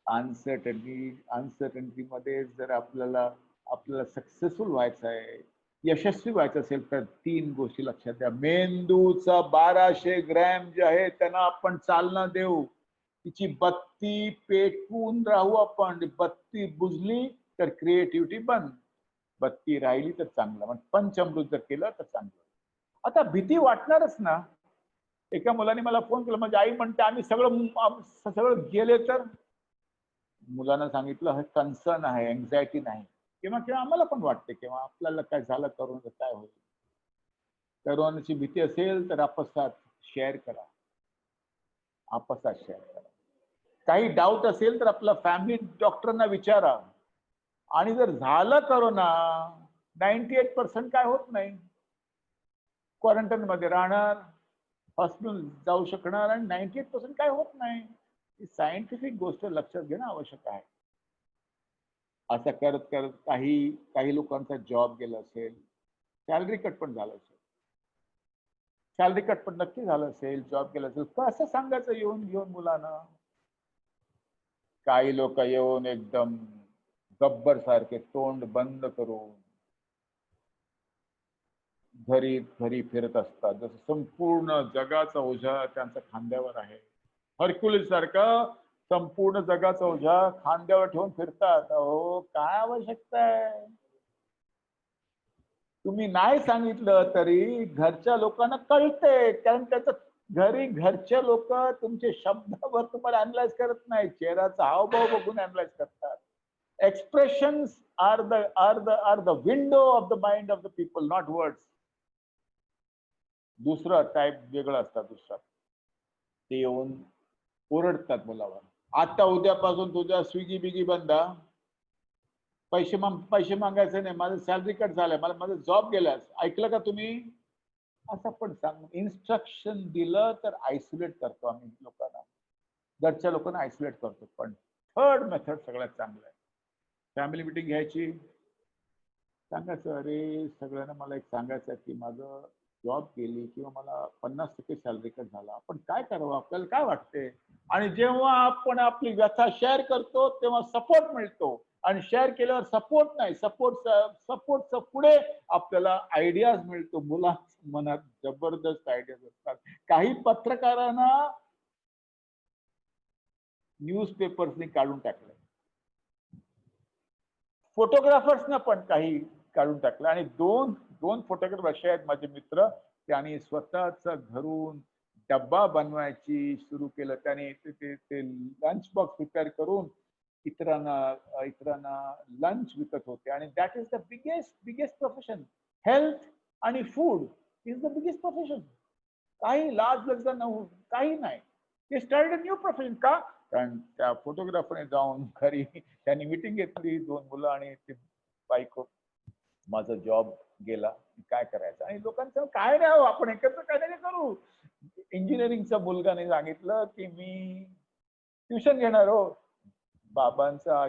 अनसर्टनिटी मध्ये जर आपल्याला सक्सेसफुल व्हायचं आहे, यशस्वी व्हायचं असेल तर 3 गोष्टी लक्षात द्या. मेंदूचा 1200 ग्रॅम जे आहे त्यांना आपण चालना देऊ, तिची बत्ती पेटवून राहू आपण. बत्ती बुजली तर क्रिएटिव्हिटी बंद, बत्ती राहिली तर चांगलं, म्हणजे पंचामृत जर केलं तर चांगलं. आता भीती वाटणारच ना. एका मुलाने मला फोन केला, माझी आई म्हणते आम्ही सगळं गेले तर. मुलांना सांगितलं हे कन्सर्न आहे, एन्झायटी नाही. किंवा आम्हाला पण वाटते किंवा आपल्याला काय झालं, करोना काय होईल. करोनाची भीती असेल तर आपसात शेअर करा, काही डाऊट असेल तर आपला फॅमिली डॉक्टरांना विचारा. आणि जर झालं करोना, 98% काय होत नाही, क्वारंटाईन मध्ये राहणार, हॉस्पिटल जाऊ शकणार, आणि 98% काय होत नाही. ही सायंटिफिक गोष्ट लक्षात घेणं आवश्यक आहे. असं करत करत काही लोकांचा जॉब गेला असेल, सॅलरी कट पण झालं असेल, सॅलरी कट पण नक्की झालं असेल, जॉब गेला असेल, कसं सांगायचं येऊन घेऊन मुलांना. काही लोक येऊन एकदम गब्बर सारखे तोंड बंद करून घरी फिरत असतात, जसं संपूर्ण जगाचा ओझा त्यांच्या खांद्यावर आहे. हरक्युलिस सारखं संपूर्ण जगाचा ओझा खांद्यावर ठेवून फिरतात. अहो काय आवश्यकता आहे. तुम्ही नाही सांगितलं तरी घरच्या लोकांना कळतंय, कारण त्याचं घरचे लोक तुमचे शब्दावर तुम्हाला अॅनलाइज करत नाही, चेहऱ्याचा हावभाव बघून अॅनलाइज करतात. expressions are the window of the mind of the people, not words. दुसरा टाइप वेगळा असतात. दुसरा ते येऊन ओरडतात मुलावर, आता उद्यापासून तुझ्या स्विगी बिगी बंद, पैसे मागायचे नाही, माझं सॅलरी कट झालंय, मला माझा जॉब गेलाय, ऐकलं का तुम्ही, असं पण सांग. इन्स्ट्रक्शन दिलं तर आयसोलेट करतो आम्ही लोकांना, घरच्या लोकांना आयसोलेट करतो. पण थर्ड मेथड सगळ्यात चांगलं आहे. फॅमिली मिटिंग घ्यायची, सांगायचं, अरे सगळ्यांना मला एक सांगायचं आहे की माझं जॉब गेली किंवा मला 50% सॅलरी कट झाला, आपण काय करावं, आपल्याला काय वाटते. आणि जेव्हा आपण आपली व्यथा शेअर करतो तेव्हा सपोर्ट मिळतो. आणि शेअर केल्यावर सपोर्ट नाही, सपोर्टचं पुढे आपल्याला आयडियाज मिळतो. मुलांच्या मनात जबरदस्त आयडियाज असतात. काही पत्रकारांना न्यूजपेपर्सनी काढून टाकलं, फोटोग्राफर्सना पण काही काढून टाकलं. आणि दोन फोटोग्राफर असे आहेत माझे मित्र, त्यांनी स्वतःच घरून डब्बा बनवायची सुरू केलं. त्याने ते लंच बॉक्स प्रिपेअर करून इतरांना लंच विकत होते. आणि that is the biggest profession. Health आणि food is the biggest profession. काही लाज लज्जा न काही नाही. ते स्टार्टेड न्यू प्रोफेशन. का? कारण त्या फोटोग्राफरने जाऊन घरी त्यांनी मिटिंग घेतली, 2 मुलं आणि ते बायको, माझा जॉब गेला, काय करायचं. आणि लोकांचं काय नाही, आपण एकत्र काय नाही करू. इंजिनिअरिंगचा मुलगाने सांगितलं की मी ट्युशन घेणार हो. बाबांचा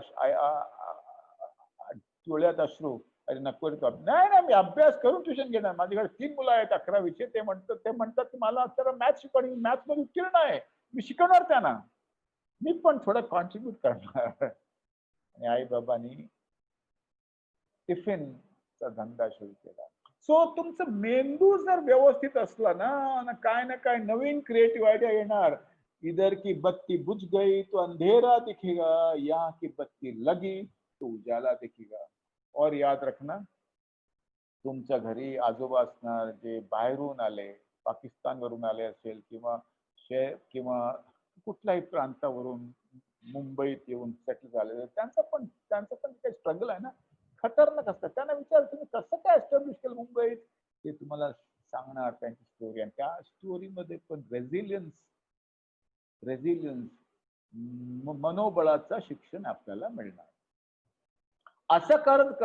डोळ्यात अश्रू, अरे नको, नाही मी अभ्यास करून ट्युशन घेणार. माझ्याकडे 3 मुलं आहेत 11वीचे. ते म्हणतात की मला आता मॅथ्स शिकवणी, मॅथ्स मध्ये उत्तीर्ण आहे, मी शिकवणार त्यांना, मी पण थोडं कॉन्ट्रीब्यूट करणार. आणि आई बाबांनी टिफिनचा धंदा सुरू केला. सो तुमचं मेंदू जर व्यवस्थित असला ना, काय नवीन क्रिएटिव्ह आयडिया येणार. इधर की बत्ती बुझ गई तो अंधेरा दिखेगा, यहाँ की बत्ती लगी तो उजाला दिखेगा. और याद रखना, तुमच्या घरी आजोबा असणार जे बाहेरून आले, पाकिस्तानवरून आले असेल किंवा कुठल्याही प्रांतावरून मुंबईत येऊन सेटल झालेले, त्यांचं पण काही स्ट्रगल आहे ना, खतरनाक असतात. त्यांना विचार, तुम्ही कसं काय एस्टॅब्लिश केलं मुंबईत, ते तुम्हाला सांगणार त्यांची स्टोरी. आणि त्या स्टोरीमध्ये पण रेझिलियन्स मनोबळाचं शिक्षण आपल्याला मिळणार. असं करत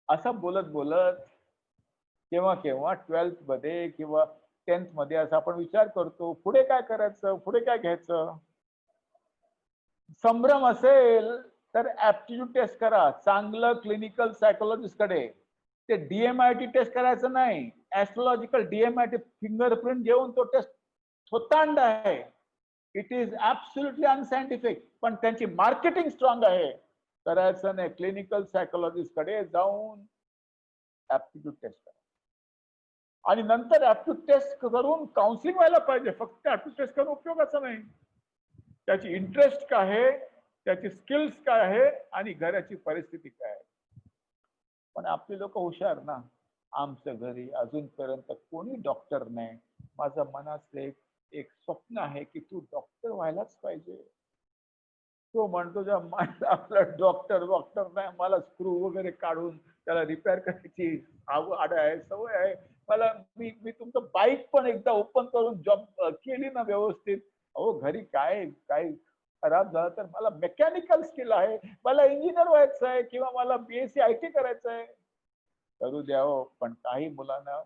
असं बोलत केव्हा 12th मध्ये किंवा 10th मध्ये असं आपण विचार करतो, पुढे काय करायचं, पुढे काय घ्यायचं. संभ्रम असेल तर ऍप्टिट्यूड टेस्ट करा, चांगलं क्लिनिकल सायकोलॉजिस्ट कडे. ते DMIT टेस्ट करायचं नाही, ऍस्ट्रोलॉजिकल DMIT फिंगरप्रिंट घेऊन तो टेस्ट थोतांड आहे. It is absolutely unscientific. पण त्यांची मार्केटिंग स्ट्रॉंग आहे. करायचं नाही, क्लिनिकल सायकोलॉजिस्ट कडे जाऊन ऍप्टिट्यूड टेस्ट करा. आणि नंतर ऍप्टिट्यूड टेस्ट करून काउन्सिलिंग व्हायला पाहिजे. फक्त ऍप्टिट्यूड टेस्ट करून उपयोगाचं नाही. त्याची इंटरेस्ट काय आहे, त्याची स्किल्स काय आहे आणि घराची परिस्थिती काय आहे. पण आपली लोक हुशार ना. आमच्या घरी अजूनपर्यंत कोणी डॉक्टर नाही. माझ्या मनात एक स्वप्न आहे की तू डॉक्टर व्हायलाच पाहिजे. तो म्हणतो आपला डॉक्टर नाही, मला स्क्रू वगैरे काढून त्याला रिपेअर करायची आवड आहे, सवय आहे मला. मी तुमचं बाईक पण एकदा ओपन करून जॉब केली ना व्यवस्थित. अहो घरी काय खराब झालं तर मला मेकॅनिकल स्किल आहे, मला इंजिनियर व्हायचं आहे किंवा मला BSc IT करायचं आहे, करू द्या हो. पण काही मुलांना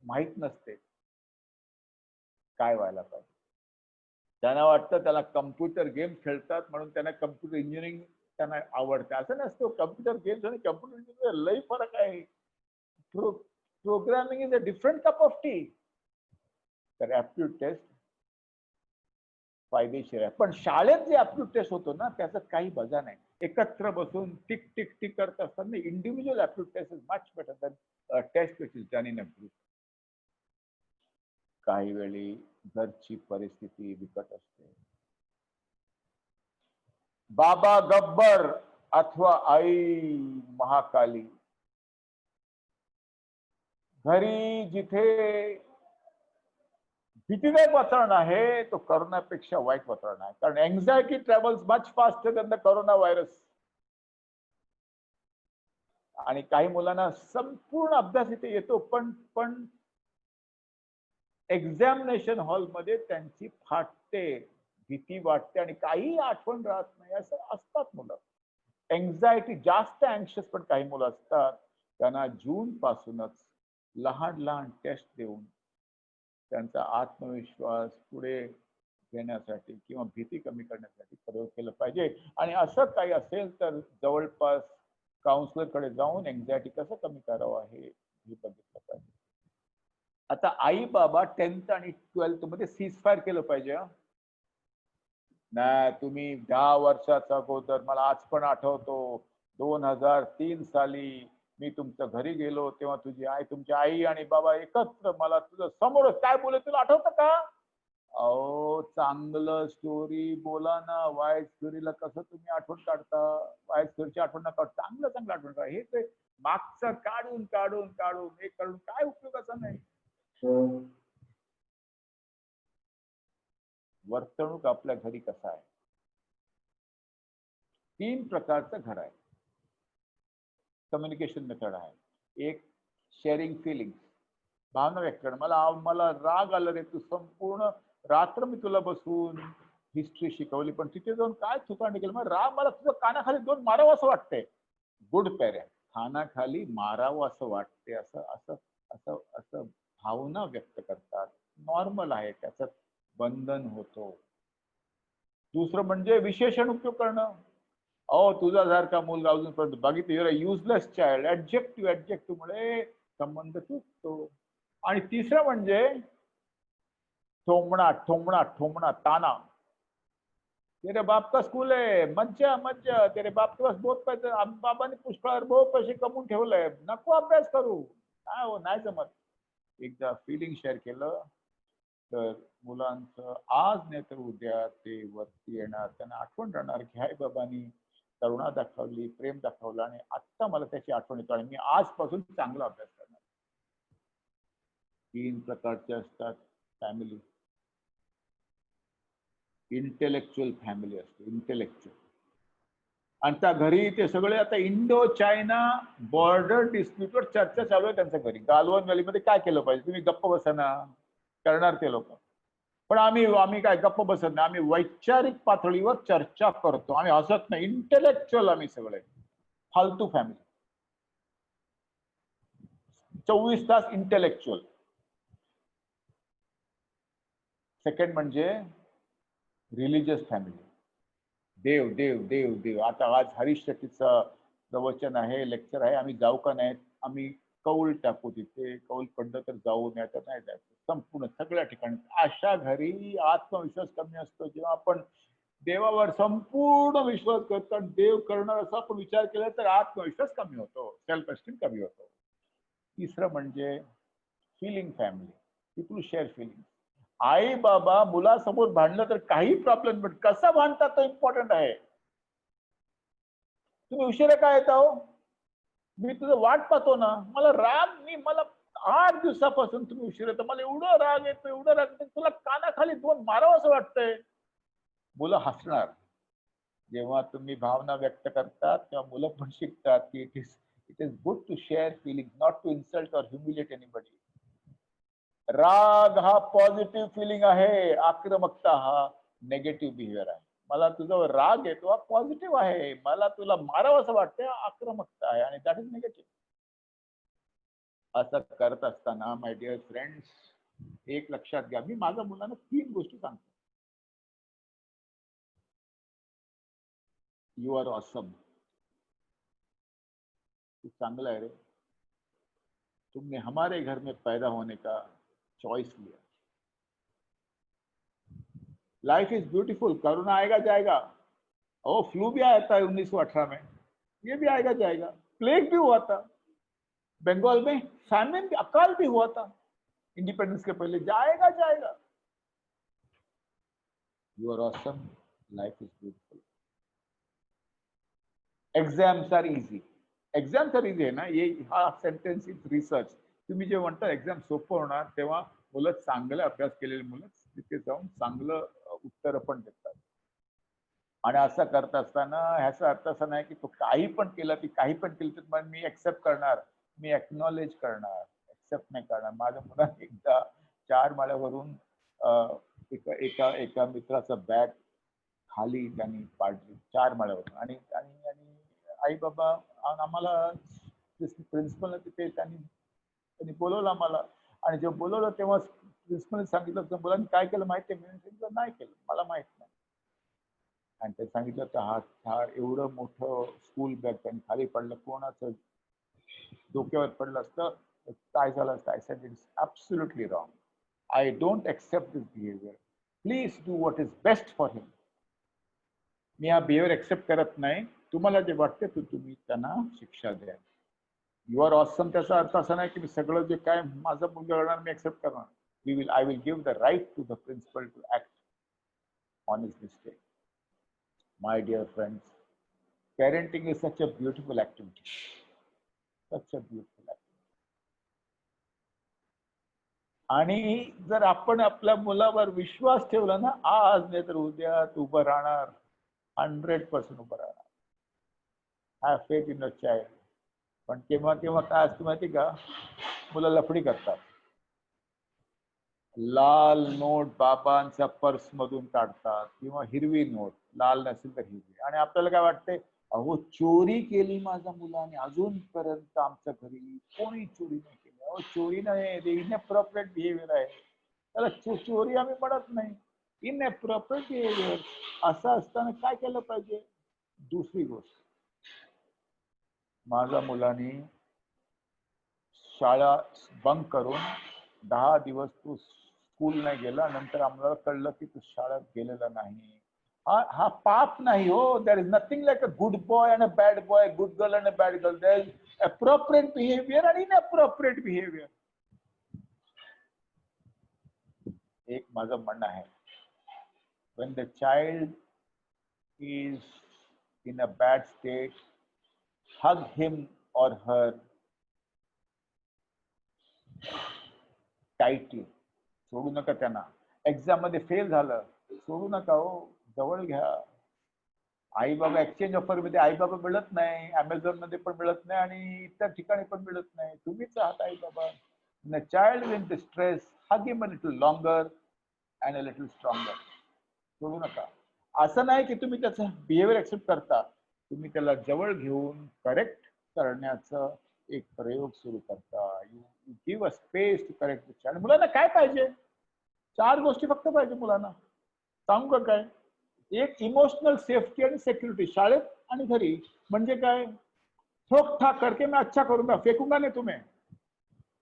माहित नसते काय व्हायला पाहिजे. त्यांना वाटतं त्याला कम्प्युटर गेम खेळतात म्हणून त्यांना कम्प्युटर इंजिनिअरिंग त्यांना आवडते. असं नसतं. कम्प्युटर गेम्स आणि कम्प्युटर इंजिनिअरिंग लई फरक आहे. Programming is a different cup of T. तर ऍप्टिट्यूड टेस्ट फायदेशीर आहे. पण शाळेत जे ऍप्टिट्यूड टेस्ट होतो ना, त्याचं काही मजा नाही. एकत्र बसून टिक टिक टिक करत असताना individual aptitude test is much better than test which is done in a group. काही वेळी घरची परिस्थिती बिकट असते. बाबा गब्बर अथवा आई महाकाली, घरी जिथे भीतीदायक वातावरण आहे तो करोनापेक्षा वाईट वातावरण आहे, कारण anxiety travels much faster than the corona virus. आणि काही मुलांना संपूर्ण अभ्यास इथे येतो, पण पण एक्झामिनेशन हॉलमध्ये त्यांची फाटते, भीती वाटते आणि काही आठवण राहत नाही. असं असतात मुलं. एन्झायटी जास्त अँक्शियस पण काही मुलं असतात, त्यांना जून पासूनच लहान लहान टेस्ट देऊन त्यांचा आत्मविश्वास पुढे घेण्यासाठी किंवा भीती कमी करण्यासाठी प्रयोग केला पाहिजे. आणि असं काही असेल तर जवळपास काउन्सिलरकडे जाऊन एन्झायटी कसं कमी करावं हे बघितलं पाहिजे. आता आई बाबा 10th आणि 12th मध्ये सीजफायर केलं पाहिजे. नाही, तुम्ही 10 वर्षाचा अगोदर, मला आज पण आठवतो 2003 साली मी तुमच्या घरी गेलो तेव्हा तुमची आई आणि बाबा एकत्र मला तुझं समोर काय बोलले तुला आठवतं का? अहो, चांगलं स्टोरी बोला ना. वाईट स्टोरीला कसं तुम्ही आठवण काढता? वाईट स्टोरीची आठवण नका, चांगलं चांगलं आठवण काढा. हे ते मागचं काढून काढून काढून हे काढून काय उपयोगाचं नाही. वर्तणूक आपल्या घरी कसं आहे? 3 प्रकारचं घर आहे. कम्युनिकेशन मेथड आहे. एक शेअरिंग फिलिंग्स, भावना व्यक्त करणं. मला राग आला रे, तू संपूर्ण रात्र मी तुला बसून हिस्ट्री शिकवली, पण तिथे जाऊन काय चुकांड केलं, मग राग मला तुझं कानाखाली 2 मारावं असं वाटतंय. गुड पेरेंट, कानाखाली मारावं असं वाटते, असं असं असं असं भावना व्यक्त करतात. नॉर्मल आहे, त्याच्यात बंधन होतो. दुसरं म्हणजे विशेषण उपयोग करणं. अहो, तुझा सारखा मुलगा अजूनपर्यंत बघितलं, your a useless child. Adjective मुळे संबंध तुटतो. आणि तिसरं म्हणजे ठोमणा ठोमणा ठोमणा, ताना. तेरे बाप का स्कूल आहे, मज्जा मज्जा, तेरे बाप के पास बहुत पैसे, बाबांनी पुष्कळ बहुत पैसे कमवून ठेवलंय, नको अभ्यास करू. काय हो, नाही जमत. एकदा फिलिंग शेअर केलं तर मुलांचं आज नाही तर उद्या ते वरती येणार, त्यांना आठवण राहणार की आई बाबांनी करुणा दाखवली, प्रेम दाखवलं आणि आत्ता मला त्याची आठवण येतो आणि मी आजपासून चांगला अभ्यास करणार. 3 प्रकारचे असतात फॅमिली. इंटेलेक्च्युअल फॅमिली असते, इंटेलेक्च्युअल. आणि त्या घरी ते सगळे आता इंडो चायना बॉर्डर डिस्प्यूटवर चर्चा चालू आहे त्यांच्या घरी. गालवन व्हॅलीमध्ये काय केलं पाहिजे, तुम्ही गप्प बसा ना, करणार ते लोक. पण आम्ही काय गप्प बसत नाही, आम्ही वैचारिक पातळीवर चर्चा करतो, आम्ही हसत नाही. इंटेलेक्च्युअल आम्ही सगळे. फालतू फॅमिली. 24 तास इंटेलेक्च्युअल. सेकंड म्हणजे रिलिजियस फॅमिली. देव देव देव देव. आता आज हरीश शेट्टीचं प्रवचन आहे, लेक्चर आहे, आम्ही जाऊ का नाही? आम्ही कौल टाकू तिथे, कौल पडलं तर जाऊ, नाही तर नाही जायचं. संपूर्ण सगळ्या ठिकाणी. अशा घरी आत्मविश्वास कमी असतो. जेव्हा आपण देवावर संपूर्ण विश्वास करतो आणि देव करणार असा आपण विचार केला तर आत्मविश्वास कमी होतो, सेल्फ एस्टीम कमी होतो. तिसरं म्हणजे feeling family. People share feeling. आई बाबा मुलासमोर भांडलं तर काही प्रॉब्लेम, पण कसं भांडतात तो इम्पॉर्टंट आहे. तुम्ही उशिरा काय येता हो? मी तुझं वाट पाहतो ना, मला 8 दिवसापासून तुम्ही उशीर येतो, मला एवढं राग येतो, एवढं राग येतो, तुला कानाखाली 2 मारावं असं वाटतंय. मुलं हसणार. जेव्हा तुम्ही भावना व्यक्त करतात तेव्हा मुलं पण शिकतात की it is good to share feeling, not to insult or humiliate anybody. राग हा पॉझिटिव्ह फिलिंग आहे, आक्रमकता हा नेगेटिव्ह बिहेवियर आहे. मला तुझ्यावर राग येतो हा पॉझिटिव्ह आहे, मला तुला मारावं असं वाटतं आक्रमकता आहे आणि दॅट इज निगेटिव्ह. असं करत असताना माय डिअर फ्रेंड्स, एक लक्षात घ्या, मी माझ्या मुलांना 3 गोष्टी सांगतो. You are awesome. तू चांगला है रे, तुमने हमारे घर में पैदा होने का चॉइस लिया. Life is beautiful. कोरोना आएगा जाएगा. ओ, फ्लू भी आया था 1918 में, ये भी आएगा जाएगा. प्लेग भी हुआ था बंगाल में, फैमिन, अकाल भी हुआ था इंडिपेंडेंस के पहले. जाएगा जाएगा. You are awesome. Life is beautiful. Exams are easy. Exams are easy आहे ना, ये हा सेंटेन्स इज रिसर्च. तुम्ही जे म्हणता एक्झाम सोपं होणार, तेव्हा मुलं चांगला अभ्यास केलेली मुलं तिथे जाऊन चांगलं उत्तर पण देतात. आणि असं करत असताना ह्याचा अर्थ असा नाही की तो काही पण केलं की काही पण केलं तर मग मी एक्सेप्ट करणार, मी एक्नॉलेज करणार, एक्सेप्ट नाही करणार. माझ्या मुलाने एकदा 4 माळ्यावरून एका एका एका मित्राचं बॅग खाली त्यांनी पाडली 4 माळ्यावरून. आणि आणि आणि आई बाबा आम्हाला प्रिन्सिपल तिथे त्यांनी बोलवलं आम्हाला. आणि जेव्हा बोलवलं तेव्हा प्रिन्सिपल सांगितलं तर मुलांनी काय केलं माहिती आहे? मी सांगितलं नाही केलं, मला माहित नाही. आणि ते सांगितलं तर हा एवढं मोठं स्कूल बॅग त्यांनी खाली पडलं, कोणाचं डोक्यावर पडलं असतं काय झालं असतं? I said it's absolutely wrong. I don't accept this behaviour. Please do what is best for him. मी हा बिहेवियर एक्सेप्ट करत नाही. तुम्हाला जे वाटते ते तुम्ही त्यांना शिक्षा द्या. यू आर ऑसम त्याचा अर्थ असा नाही की मी सगळं जे काय माझं मुलगा करणार मी एक्सेप्ट करणार. I will give the right to the principal to act on his mistake. My dear friends, parenting is such a beautiful activity. Such a beautiful activity. आणि जर आपण आपल्या मुलावर विश्वास ठेवला ना, आज नाही तर उद्या तू उभं राहणार, 100% उभं राहणार. Have faith in your child. पण केव्हा केव्हा काय असतं माहिती का, मुलं लफडी करतात. लाल नोट बाबांच्या पर्स मधून काढतात किंवा हिरवी नोट, लाल नसेल तर हिरवी. आणि आपल्याला काय वाटतंय, अहो चोरी केली माझ्या मुलाने, अजूनपर्यंत आमच्या घरी कोणी चोरी नाही केली. अहो चोरी नाही, इनअप्रॉप्रिएट बिहेवियर आहे, त्याला चोरी आम्ही म्हणत नाही, इनअप्रॉप्रिएट बिहेवियर. असं असताना काय केलं पाहिजे? दुसरी गोष्ट, माझ्या मुलाने शाळा बंक करून 10 दिवस तो स्कूल नाही गेला. नंतर आम्हाला कळलं की तू शाळेत गेलेला नाही. हा पाप नाही हो. There is nothing like a good boy and a bad boy, good girl and a bad girl. There is appropriate behaviour आणि इनअप्रोप्रिएट बिहेवियर. एक माझं म्हणणं आहे, when the child is in a bad state, hug him or her tightly. सोडू नका त्यांना. Exam मध्ये fail झालं, सोडू नका हो, जवळ घ्या. आई बाबा एक्सचेंज ऑफर मध्ये आई बाबा मिळत नाही, अमेझॉन मध्ये पण मिळत नाही आणि इतर ठिकाणी पण मिळत नाही. तुम्हीच आहात आई बाबा. The child in distress, hug him a little longer and a little stronger. सोडू नका. असं नाही की तुम्ही त्याचा बिहेवियर एक्सेप्ट करता, तुम्ही त्याला जवळ घेऊन करेक्ट करण्याचं एक प्रयोग सुरू करता. You give a space to correct the child. मुलांना काय पाहिजे? 4 गोष्टी फक्त पाहिजे मुलांना. सांगू का काय? एक इमोशनल सेफ्टी आणि सिक्युरिटी शाळेत आणि घरी. म्हणजे काय? ठोक ठाक करके मैं अच्छा करूंगा, फेकूंगा नहीं तुम्हें,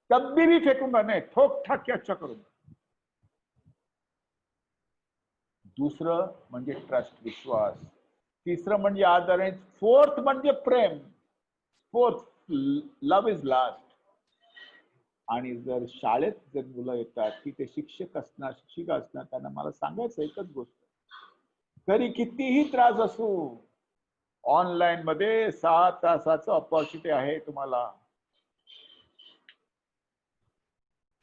कभी भी फेकूंगा नहीं, ठोक ठाक के अच्छा करूंगा. दुसरं म्हणजे ट्रस्ट, विश्वास. तिसरं म्हणजे आदर. आणि फोर्थ म्हणजे प्रेम. Fourth, love is last. आणि जर शाळेत जर मुलं येतात की ते शिक्षक असणार, शिक्षिका असणार, त्यांना मला सांगायचं एकच गोष्ट, तरी कितीही त्रास असो, ऑनलाईन मध्ये 6 तासाचं ऑपॉर्च्युनिटी आहे तुम्हाला.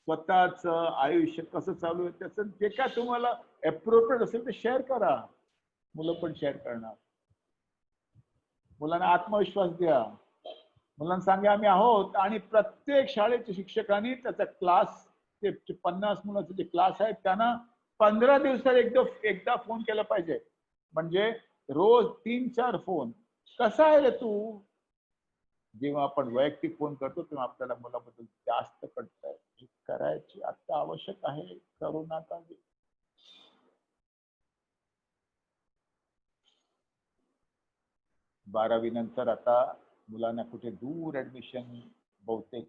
स्वतःच आयुष्य कसं चालू आहे त्याचं जे काय तुम्हाला अप्रोप्रिएट असेल ते शेअर करा. मुलं पण शेअर करणार. मुलांना आत्मविश्वास द्या. मुलांना सांगा आम्ही आहोत. आणि प्रत्येक शाळेच्या शिक्षकांनी त्याचा क्लास, ते 50 मुलांचे जे क्लास आहेत त्यांना 15 दिवसात एकदा फोन केला पाहिजे. म्हणजे रोज 3-4 फोन. कसा आहे रे तू? जेव्हा आपण वैयक्तिक फोन करतो तेव्हा आपल्याला मुलाबद्दल जास्त कळतं. करायची आता आवश्यक आहे, करू नका. 12वी नंतर आता मुलांना कुठे दूर ऍडमिशन बहुतेक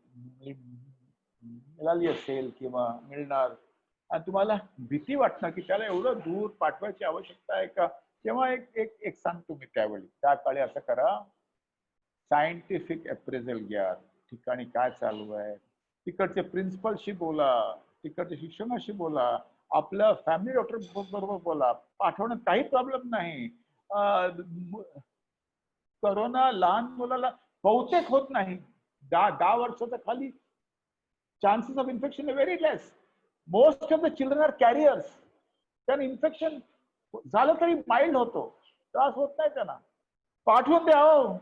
मिळाली असेल किंवा मिळणार, आणि तुम्हाला भीती वाटणार की त्याला एवढं दूर पाठवायची आवश्यकता आहे का? तेव्हा एक सांगतो मी त्यावेळी, त्या काळी असं करा, सायंटिफिक अप्रेझल घ्या. ठिकाणी काय चालू आहे, तिकडचे प्रिन्सिपलशी बोला, तिकडच्या शिक्षकाशी बोला, आपल्या फॅमिली डॉक्टर बरोबर बोला. पाठवण्यात काही प्रॉब्लेम नाही. कोरोना लहान मुलाला बहुतेक होत नाही. 10 वर्षाच्या खाली chances of infection very less. Most of the children are carriers. त्यांना इन्फेक्शन झालं तरी माइल्ड होतो, त्रास होत नाही त्यांना. पाठवून द्या हो,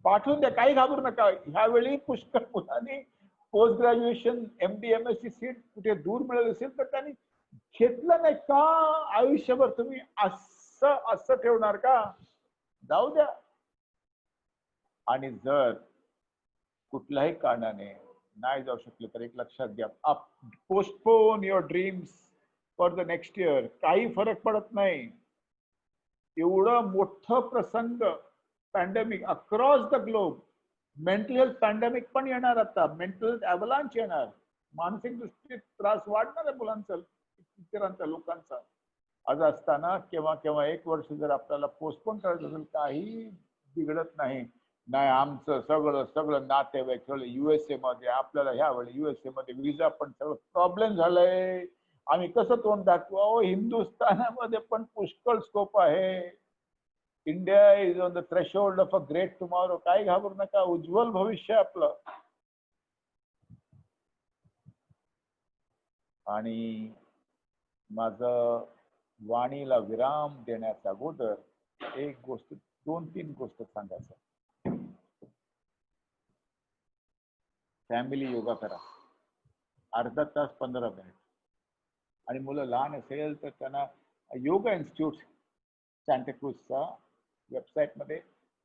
पाठवून द्या, काही घाबरू नका. ह्यावेळी पुष्कळ मुलांनी पोस्ट ग्रॅज्युएशन MD MS ची सीट कुठे दूर मिळत असेल तर त्यांनी घेतलं नाही का? आयुष्यभर तुम्ही असं असं ठेवणार का? जाऊ द्या. आणि जर कुठल्याही कारणाने नाही जाऊ शकले तर एक लक्षात घ्या, postpone your dreams for the next year. काही फरक पडत नाही. एवढं मोठं प्रसंग, pandemic across the globe, mental health pandemic पण येणार आता, मेंटल हेल्थ अवलांच येणार, मानसिक दृष्टीत त्रास वाढणार आहे मुलांचा, इतरांचा, लोकांचा. आज असताना केव्हा केव्हा एक वर्ष जर आपल्याला पोस्टपोन करायचं असेल, काही बिघडत नाही. नाही, आमचं सगळं सगळं नातेवाईक सगळं USA मध्ये, आपल्याला ह्यावेळी USA मध्ये विजा पण सगळं प्रॉब्लेम झालंय, आम्ही कसं तोंड दाखवू? अहो, हिंदुस्थानामध्ये पण पुष्कळ स्कोप आहे. India is on the threshold of a great tomorrow. काही घाबरू नका, उज्ज्वल भविष्य आपलं. आणि माझं वाणीला विराम देण्याच्या अगोदर एक गोष्ट, 2-3 गोष्ट सांगायचं. फॅमिली योगा करा, अर्धा तास 15 मिनिट. आणि मुलं लहान असेल तर त्यांना योगा इन्स्टिट्यूट सांताक्रूजचा वेबसाईटमध्ये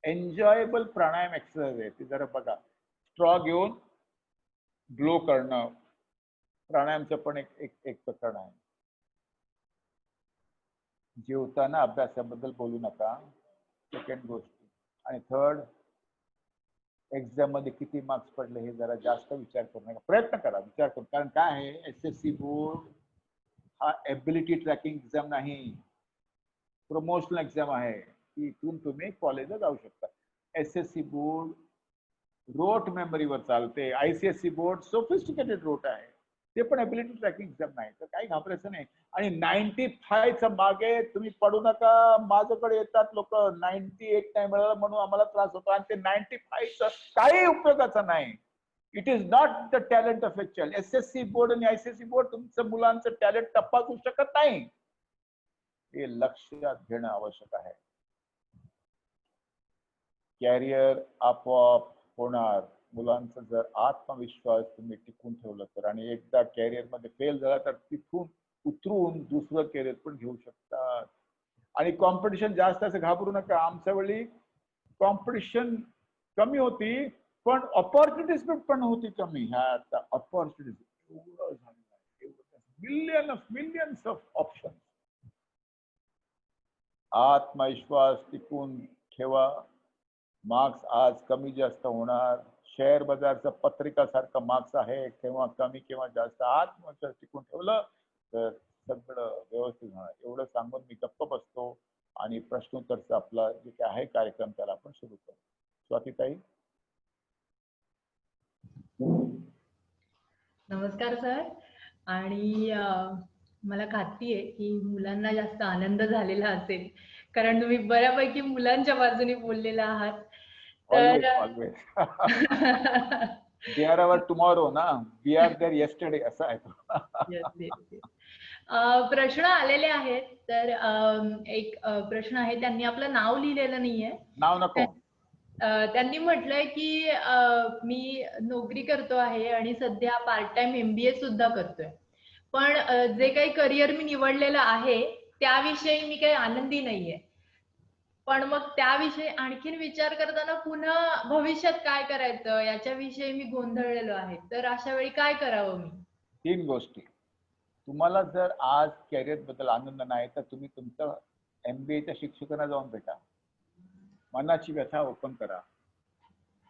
एन्जॉयबल प्राणायाम एक्सरसाइज आहे, ती जरा बघा. स्ट्रॉ घेऊन ब्लो करणं, प्राणायामचं पण एक प्रकरण आहे. जेवताना अभ्यासाबद्दल बोलू नका, सेकंड गोष्ट. आणि थर्ड, एक्झाम मध्ये किती मार्क्स पडले हे जरा जास्त विचार करू नका, प्रयत्न करा, विचार करू. कारण काय आहे, SSC बोर्ड हा एबिलिटी ट्रॅकिंग एक्झाम नाही, प्रमोशनल एक्झाम आहे. इथून तुम्ही कॉलेजला जाऊ शकता. SSC बोर्ड रोट मेमरीवर चालते, ICSE बोर्ड सोफिस्टिकेटेड रोट आहे, ते पण एबिलिटी ट्रॅकिंग एक्झाम नाही. तर काही घाबरायचं नाही. आणि 95च्या मागे तुम्ही पडू नका. माझ्याकडे येतात लोक, 98 नाही मिळालं म्हणून आम्हाला त्रास होतो, आणि ते 95चं काही उपयोगाचं नाही. It is not the talent of actual. SSC board आणि ICSE बोर्ड तुमचं मुलांचं टॅलेंट तपासू शकत नाही, हे लक्षात घेणं आवश्यक आहे. कॅरियर आपोआप होणार, मुलांचा जर आत्मविश्वास तुम्ही टिकून ठेवलं तर. आणि एकदा कॅरियर मध्ये फेल झाला तर तिथून उतरून दुसरं कॅरियर पण घेऊ शकतात. आणि कॉम्पिटिशन जास्त असं घाबरू नका. आमच्या वेळी कॉम्पिटिशन कमी होती, पण ऑपॉर्च्युनिटीज पण होती कमी. ह्या आता ऑपॉर्च्युनिटीज एवढं झालं, मिलियन्स ऑफ ऑप्शन. आत्मविश्वास टिकून ठेवा. मार्क्स आज कमी जास्त होणार, शेअर बाजारचं पत्रिकासारखं मार्क्स आहे, केव्हा कमी केव्हा जास्त. आत्मविश्वास टिकून ठेवलं तर सगळं व्यवस्थित होणार. एवढं सांगून मी गप्प बसतो आणि प्रश्नोत्तरचा आपला जे काय आहे कार्यक्रम त्याला आपण सुरू करू. स्वातीताई. नमस्कार सर. आणि मला खात्री आहे की मुलांना जास्त आनंद झालेला असेल, कारण तुम्ही बऱ्यापैकी मुलांच्या बाजूने बोललेला आहात. तर always they are our tomorrow ना, वी आर देअर येस्टरडे, असं आहे. प्रश्न आलेले आहेत. तर एक प्रश्न आहे, त्यांनी आपलं नाव लिहिलेलं नाहीये. नाव नको. त्यांनी म्हटलंय की मी नोकरी करतो आहे आणि सध्या पार्ट टाइम MBA सुद्धा करतोय, पण जे काही करिअर मी निवडलेलं आहे त्याविषयी मी काही आनंदी नाहीये. पण मग त्याविषयी आणखीन विचार करताना पुन्हा भविष्यात काय करायचं याच्याविषयी मी गोंधळलेलो आहे. तर अशा वेळी काय करावं मी? 3 गोष्टी. तुम्हाला जर आज कॅरियर बद्दल आनंद नाही तर तुम्ही तुमचं MBAच्या शिक्षकांना जाऊन भेटा, मनाची व्यथा ओपन करा.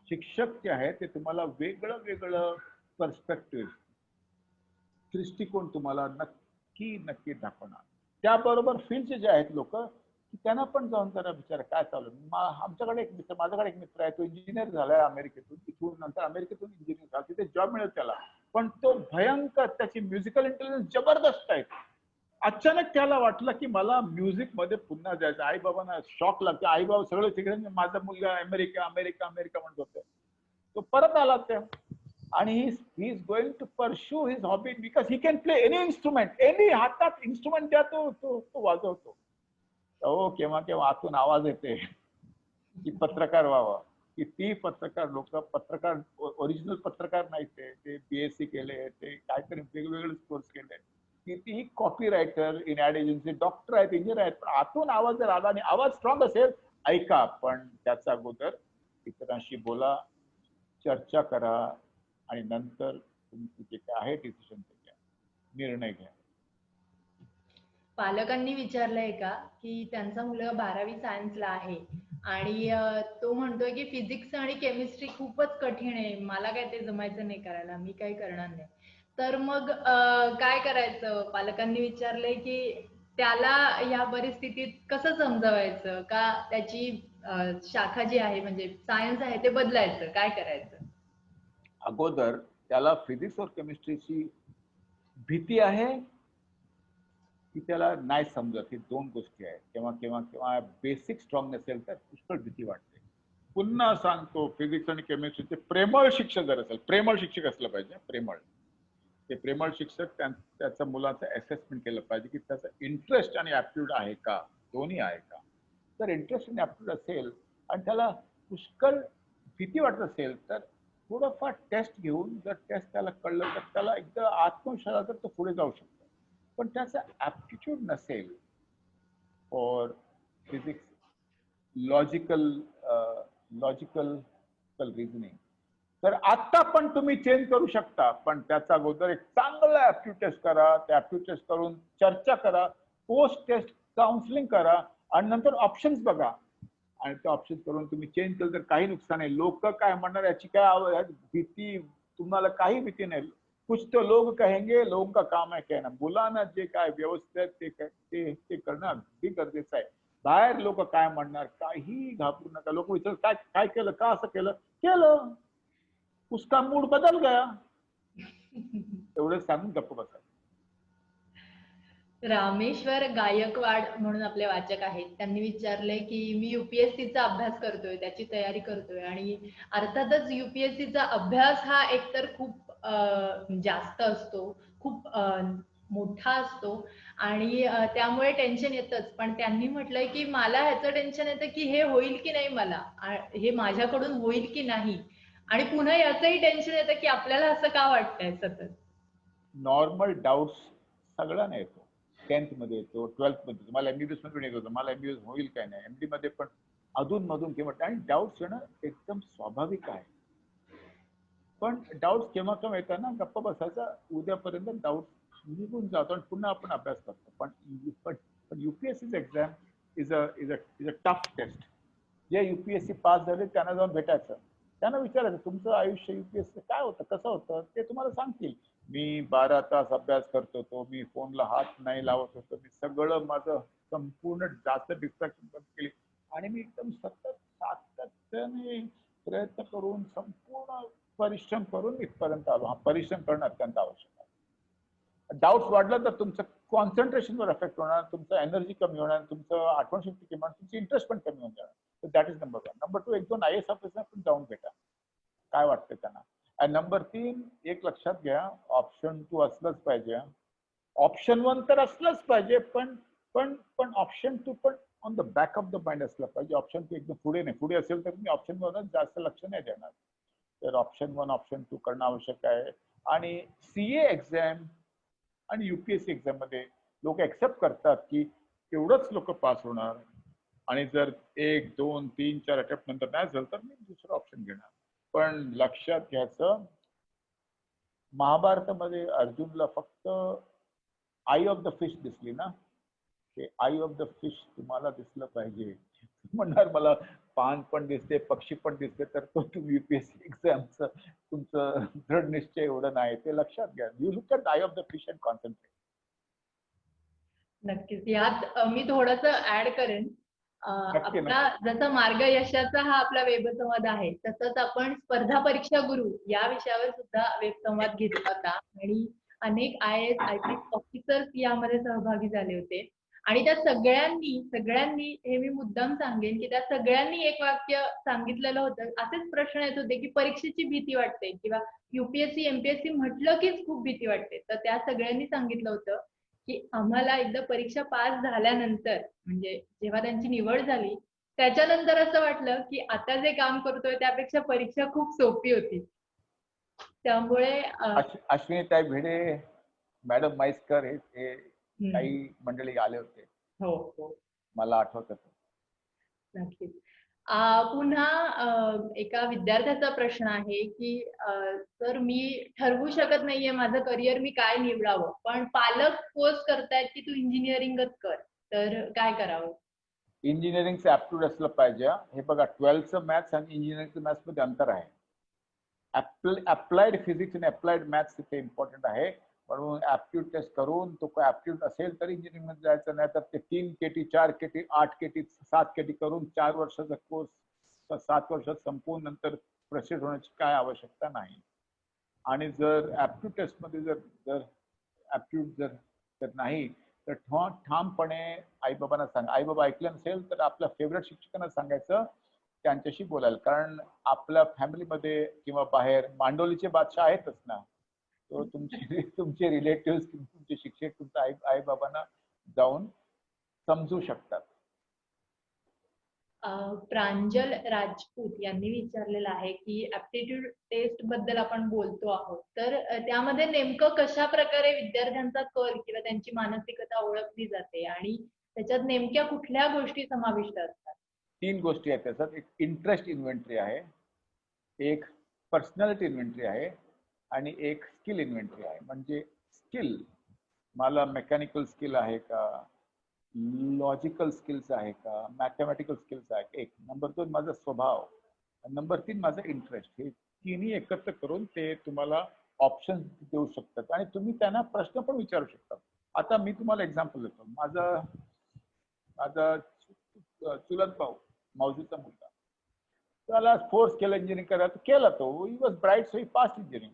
शिक्षक जे आहे ते तुम्हाला वेगळं वेगळं पर्स्पेक्टिव्ह, दृष्टिकोन तुम्हाला नक्की दाखवणार. त्याबरोबर फील्डचे जे आहेत लोक, त्यांना पण जाऊन जरा विचार काय चालू. आमच्याकडे एक मित्र, माझ्याकडे एक मित्र आहे, तो इंजिनियर झालाय अमेरिकेतून. तिथून नंतर अमेरिकेतून इंजिनियर झाला, तिथे जॉब मिळत त्याला, पण तो भयंकर, त्याची म्युझिकल इंटेलिजन्स जबरदस्त आहे. अचानक त्याला वाटलं की मला म्युझिक मध्ये पुन्हा जायचं. आई बाबांना शॉक लागते, आई बाबा सगळे तिकडे, माझा मुलगा अमेरिका म्हणत होते. तो परत आला त्या आणि he is going to pursue his hobby because he can play any instrument, any हातात इन्स्ट्रुमेंट द्या तो वाजवतो. हो केव्हा केव्हा आतून आवाज येते की पत्रकार व्हावं, की ती पत्रकार लोक पत्रकार ओरिजिनल पत्रकार नाही, ते BSc केले, ते काहीतरी वेगवेगळे कोर्स केले, कितीही copywriter in ad agency, doctor आहेत, इंजिनियर आहेत, पण आतून आवाज जर आला आणि आवाज स्ट्रॉंग असेल ऐका, पण त्याच्या अगोदर इतरांशी बोला, चर्चा करा आणि नंतर तुमचं जे काय आहे डिसिजन घ्या, निर्णय घ्या. पालकांनी विचारलंय का की त्यांचा मुलगा 12वी सायन्सला आहे आणि तो म्हणतोय की फिजिक्स आणि केमिस्ट्री खूपच कठीण आहे, मला काय ते जमायचं नाही करायला, मी काही करणार नाही. तर मग काय करायचं? पालकांनी विचारलंय की त्याला या परिस्थितीत कसं समजवायचं, का त्याची शाखा जी आहे म्हणजे सायन्स आहे ते बदलायचं, काय करायचं? अगोदर त्याला फिजिक्स और केमिस्ट्रीची भीती आहे की त्याला नाही समजत, ही दोन गोष्टी आहेत. केव्हा केव्हा केव्हा बेसिक स्ट्रॉंग नसेल तर पुष्कळ भीती वाटते. पुन्हा सांगतो, फिजिक्स आणि केमिस्ट्रीचे प्रेमळ शिक्षक जर असेल, प्रेमळ शिक्षक असलं पाहिजे, प्रेमळ, ते प्रेमळ शिक्षक त्याच्या मुलाचं असेसमेंट केलं पाहिजे की त्याचा इंटरेस्ट आणि ऍप्टिट्यूड आहे का, दोन्ही आहे का. तर इंटरेस्ट आणि ऍप्टिट्यूड असेल आणि त्याला पुष्कळ भीती वाटत असेल तर थोडंफार टेस्ट घेऊन, जर टेस्ट त्याला कळलं तर त्याला एकदा आत्मविश्वास आला तर तो पुढे जाऊ शकतो. पण त्याचा ऍप्टिट्यूड नसेल फॉर फिजिक्स, लॉजिकल रिझनिंग, तर आता पण तुम्ही चेंज करू शकता, पण त्याचा अगोदर एक चांगला ऍप्टिट्यूड टेस्ट करा, त्या ऍप्टिट्यूड टेस्ट करून चर्चा करा, पोस्ट टेस्ट काउन्सिलिंग करा आणि नंतर ऑप्शन्स बघा आणि ते ऑप्शन करून तुम्ही चेंज केलं तर काही नुकसान नाही. लोक काय म्हणणार याची काय भीती, तुम्हाला काही भीती नाही. कुछ तो लोग कहेंगे, लोगों का काम आहे कहना. मुलांना जे काय व्यवस्थित ते करणं अगदी गरजेचं आहे. बाहेर लोक काय म्हणणार, काही घाबरू नका. लोक विचारतात काय काय केलं, का असं केलं, केलं, उसका मूड बदल गया, एवढं सांगून गप्प बसा. रामेश्वर गायकवाड म्हणून आपले वाचक आहेत, त्यांनी विचारलंय की मी UPSCचा अभ्यास करतोय, त्याची तयारी करतोय आणि अर्थातच UPSCचा अभ्यास हा एकतर खूप जास्त असतो, खूप मोठा असतो आणि त्यामुळे टेन्शन येतच. पण त्यांनी म्हटलंय की मला ह्याचं टेन्शन येतं की हे होईल की नाही, मला हे माझ्याकडून होईल की नाही, आणि पुन्हा याचंही टेन्शन येतं की आपल्याला असं का वाटतंय सतत. नॉर्मल डाऊट्स सगळ्यांना येतो. 10th मध्ये येतो, 12th मध्ये येतो. मला MBBS मध्ये पण येत होतं, मला MBBS होईल काय नाही, MD मध्ये पण अधून केव्हा, आणि डाऊट्स येणं एकदम स्वाभाविक आहे. पण डाऊट्स केव्हा केव्हा येताना गप्प बसायचा, उद्यापर्यंत डाऊट निघून जातो आणि पुन्हा आपण अभ्यास करतो. पण UPSC's exam is a tough test. जे UPSC पास झाले त्यांना जाऊन भेटायचं, त्यांना विचारायचं तुमचं आयुष्य UPSC काय होतं, कसं होतं, ते तुम्हाला सांगतील. मी 12 तास अभ्यास करत होतो, मी फोनला हात नाही लावत होतो, मी सगळं माझं संपूर्ण जास्त डिस्ट्रॅक्शन बंद केली आणि मी एकदम सतत सातत्याने प्रयत्न करून संपूर्ण परिश्रम करून इथपर्यंत आलो. हा परिश्रम करणं अत्यंत आवश्यक आहे. डाऊट्स वाढलं तर तुमचं कॉन्सन्ट्रेशनवर इफेक्ट होणार, तुमचं एनर्जी कमी होणार, तुमचं आठवणशक्ती कमी होणार, तुमची इंटरेस्ट पण कमी होऊन जाणार. तर that is number 1. Number 2, 1-2 IAS officer पण जाऊन भेटा, काय वाटतं त्यांना. आणि नंबर 3, एक लक्षात घ्या, ऑप्शन 2 असलंच पाहिजे. ऑप्शन 1 तर असलंच पाहिजे, पण ऑप्शन 2 पण on the back of the mind असलं पाहिजे. ऑप्शन 2 एकदम पुढे नाही. पुढे असेल तर तुम्ही ऑप्शन 1 जास्त लक्ष नाही देणार. तर ऑप्शन 1 ऑप्शन 2 करणं आवश्यक आहे. आणि CA एक्झाम आणि UPSC एक्झाम मध्ये लोक एक्सेप्ट करतात की तेवढंच लोक पास होणार आणि जर 1, 2, 3, 4 अटेम्प्ट नंतर नाही झालं तर मी दुसरं ऑप्शन घेणार. पण लक्षात घ्यायचं, महाभारतामध्ये अर्जुनला फक्त आई ऑफ द फिश दिसली ना, ते आई ऑफ द फिश तुम्हाला दिसलं पाहिजे. म्हणणार मला पान पण दिसते, पक्षी पण दिसते, तर तो तुम्ही UPSC एक्झामचं तुमचं दृढ निश्चय एवढं नाही, ते लक्षात घ्या. You look at I of the fish and concentrate. नक्कीच. यात मी थोडंसं ऍड करेन. नक्की आपला नक्की. जसा मार्ग यशाचा हा आपला वेबसंवाद आहे, तसंच आपण स्पर्धा परीक्षा गुरु या विषयावर सुद्धा वेबसंवाद घेतला होता आणि अनेक IAS IPS ऑफिसर्स यामध्ये सहभागी झाले होते. आणि त्या सगळ्यांनी हे मी मुद्दाम सांगेन की त्या सगळ्यांनी एक वाक्य सांगितलेलं होतं. असेच प्रश्न येत होते की परीक्षेची भीती वाटते किंवा UPSC MPSC म्हटलं कीच खूप भीती वाटते. तर त्या सगळ्यांनी सांगितलं होतं की आम्हाला एकदा परीक्षा पास झाल्यानंतर म्हणजे जेव्हा त्यांची निवड झाली त्याच्यानंतर असं वाटलं की आता जे काम करतोय त्यापेक्षा परीक्षा खूप सोपी होती. त्यामुळे अश्विनीताई भिडे, मॅडम म्हैसकर हे हम्म. काही मंडळी आले होते, हो हो मला आठवतं. नक्कीच. पुन्हा एका विद्यार्थ्याचा प्रश्न आहे की सर मी ठरवू शकत नाहीये माझं करिअर मी काय निवडावं, पण पालक फोर्स करतायत की तू इंजिनिअरिंगच कर, तर काय करावं? इंजिनिअरिंगचं ऍप्टिट्यूड असलं पाहिजे. हे बघा, 12th मॅथ्स आणि इंजिनिअरिंगचं मॅथ्स मध्ये अंतर आहे. अप्लाइड फिजिक्स आणि अप्लाइड मॅथ्स तिथे इम्पॉर्टंट आहे. म्हणून ऍप्टिट्यूड टेस्ट करून तो काय ऍप्टिट्यूड असेल तर इंजिनिअरिंग मध्ये जायचं, नाही तर ते 3 KT 4 KT 8 KT 7 KT करून 4 वर्षाचा कोर्स 7 वर्षात संपवून नंतर प्रसिद्ध होण्याची काय आवश्यकता नाही. आणि जर ऍप्टिट्यूड टेस्ट मध्ये जर ऍप्टिट्यूड जर नाही तर ठामपणे आईबाबांना सांगा. आईबाबा ऐकलं नसेल तर आपल्या फेवरेट शिक्षकांना सांगायचं, त्यांच्याशी बोलायला. कारण आपल्या फॅमिलीमध्ये किंवा बाहेर मांडोलीचे बादशाह आहेतच ना. तो तुमचे रिलेटिव्ह, तुमचे शिक्षक तुमच्या आई बाबांना जाऊन समजू शकतात. प्रांजल राजपूत यांनी विचारलेलं आहे की ऍप्टिट्यूड टेस्ट बद्दल आपण बोलतो आहोत, तर त्यामध्ये नेमकं कशा प्रकारे विद्यार्थ्यांचा कल किंवा त्यांची मानसिकता ओळखली जाते आणि त्याच्यात नेमक्या कुठल्या गोष्टी समाविष्ट असतात? 3 गोष्टी आहेत त्याच्यात. एक इंटरेस्ट इन्व्हेंटरी आहे, एक पर्सनॅलिटी इन्व्हेंटरी आहे आणि एक स्किल इन्व्हेंटरी आहे. म्हणजे स्किल, मला मेकॅनिकल स्किल आहे का, लॉजिकल स्किल्स आहे का, मॅथमॅटिकल स्किल्स आहे. एक नंबर 2 माझा स्वभाव, नंबर 3 माझा इंटरेस्ट. हे तिन्ही एकत्र करून ते तुम्हाला ऑप्शन देऊ शकतात आणि तुम्ही त्यांना प्रश्न पण विचारू शकता. आता मी तुम्हाला एक्झाम्पल देतो. माझा चुलत भाऊ, मावशीचा मुलगा, त्याला फोर्स केलं इंजिनिअरिंग करायला, केला तो. He was bright, so he pass engineering.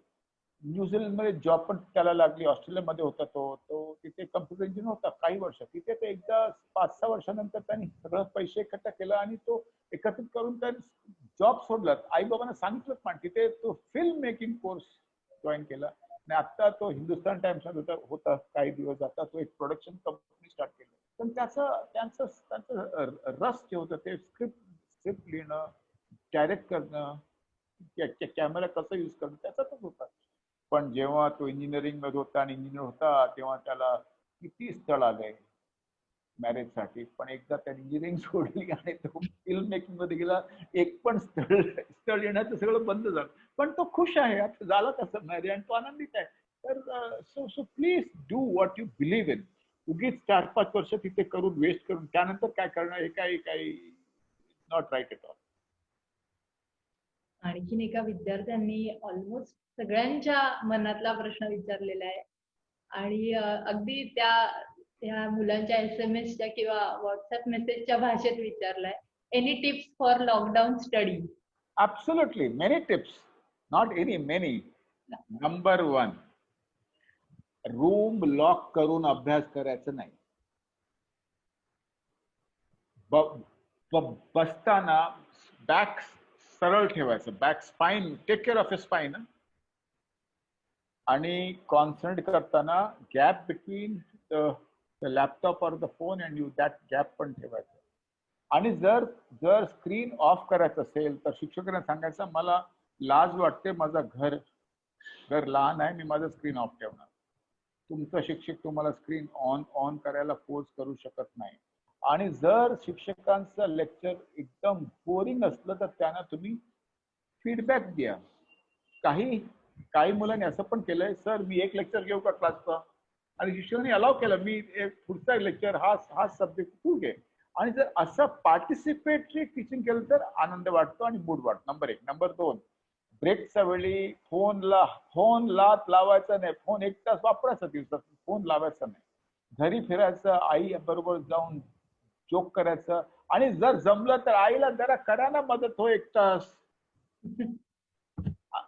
न्यूझीलंडमध्ये जॉब पण त्याला लागली. ऑस्ट्रेलियामध्ये होता तो तिथे कम्प्युटर इंजिनियर होता काही वर्ष. तिथे ते एकदा 5-6 वर्षानंतर त्यांनी सगळं पैसे इकट्ठा केला आणि तो एकत्रित करून त्यांनी जॉब सोडला. आई बाबांना सांगितलं पण तिथे तो फिल्म मेकिंग कोर्स जॉईन केला आणि आता तो हिंदुस्तान टाइम्स मध्ये होता काही दिवस. आता तो एक प्रोडक्शन कंपनी स्टार्ट केली. पण त्यांचं रस जे होतं ते स्क्रिप्ट लिहिणं, डायरेक्ट करणं, कॅमेरा कसं युज करणं, त्याचाच होता. पण जेव्हा तो इंजिनिअरिंग मध्ये होता आणि इंजिनियर होता तेव्हा त्याला किती स्थळ आले मॅरेजसाठी, पण एकदा त्याने इंजिनिअरिंग सोडली आणि तो फिल्म मेकिंग मध्ये गेला. एक पण स्थळ येण्याचं सगळं बंद झालं. पण तो खुश आहे, आता झाला तसं मॅरेज आणि तो आनंदित आहे. तर so please do what you believe in. उगीच 4-5 वर्ष तिथे करून वेस्ट करून त्यानंतर काय करणार, हे काही नॉट राईट एट ऑल. आणखीन एका विद्यार्थ्यांनी ऑलमोस्ट सगळ्यांच्या मनातला प्रश्न विचारलेला आहे आणि अगदी त्या मुलांच्या SMS च्या किंवा WhatsApp मेसेजच्या भाषेत विचारलाय. Any tips for lockdown study? Absolutely, many tips, not any, many. Number 1, room lock करून अभ्यास करायचं नाही. बसताना बॅक सरळ ठेवायचं, back spine, take care of a spine. आणि कॉन्सन्ट्रेट करताना गॅप बिटवीन द लॅपटॉप और the phone and you, that gap पण ठेवायचं. आणि जर स्क्रीन ऑफ करायचं असेल तर शिक्षकांना सांगायचं, मला लाज वाटते, माझं घर लहान आहे, मी माझं स्क्रीन ऑफ ठेवणार. तुमचा शिक्षक तुम्हाला स्क्रीन ऑन करायला फोर्स करू शकत नाही. आणि जर शिक्षकांचं लेक्चर एकदम बोरिंग असलं तर त्यांना तुम्ही फीडबॅक द्या. काही मुलांनी असं पण केलंय, सर मी एक लेक्चर घेऊ का क्लासचा, आणि शिक्षकांनी अलाव केलं, मी पुढचा लेक्चर हा सब्जेक्ट तू घे. आणि जर असं पार्टिसिपेटरी टीचिंग केलं तर आनंद वाटतो आणि मूड वाटतो. नंबर 1. नंबर 2, ब्रेकच्या वेळी फोन लावायचा नाही. फोन 1 तास वापरायचा दिवसात, फोन लावायचा नाही. घरी फिरायचं, आई बरोबर जाऊन जोक करायचं, आणि जर जमलं तर आईला जरा करा ना मदत, हो 1 तास.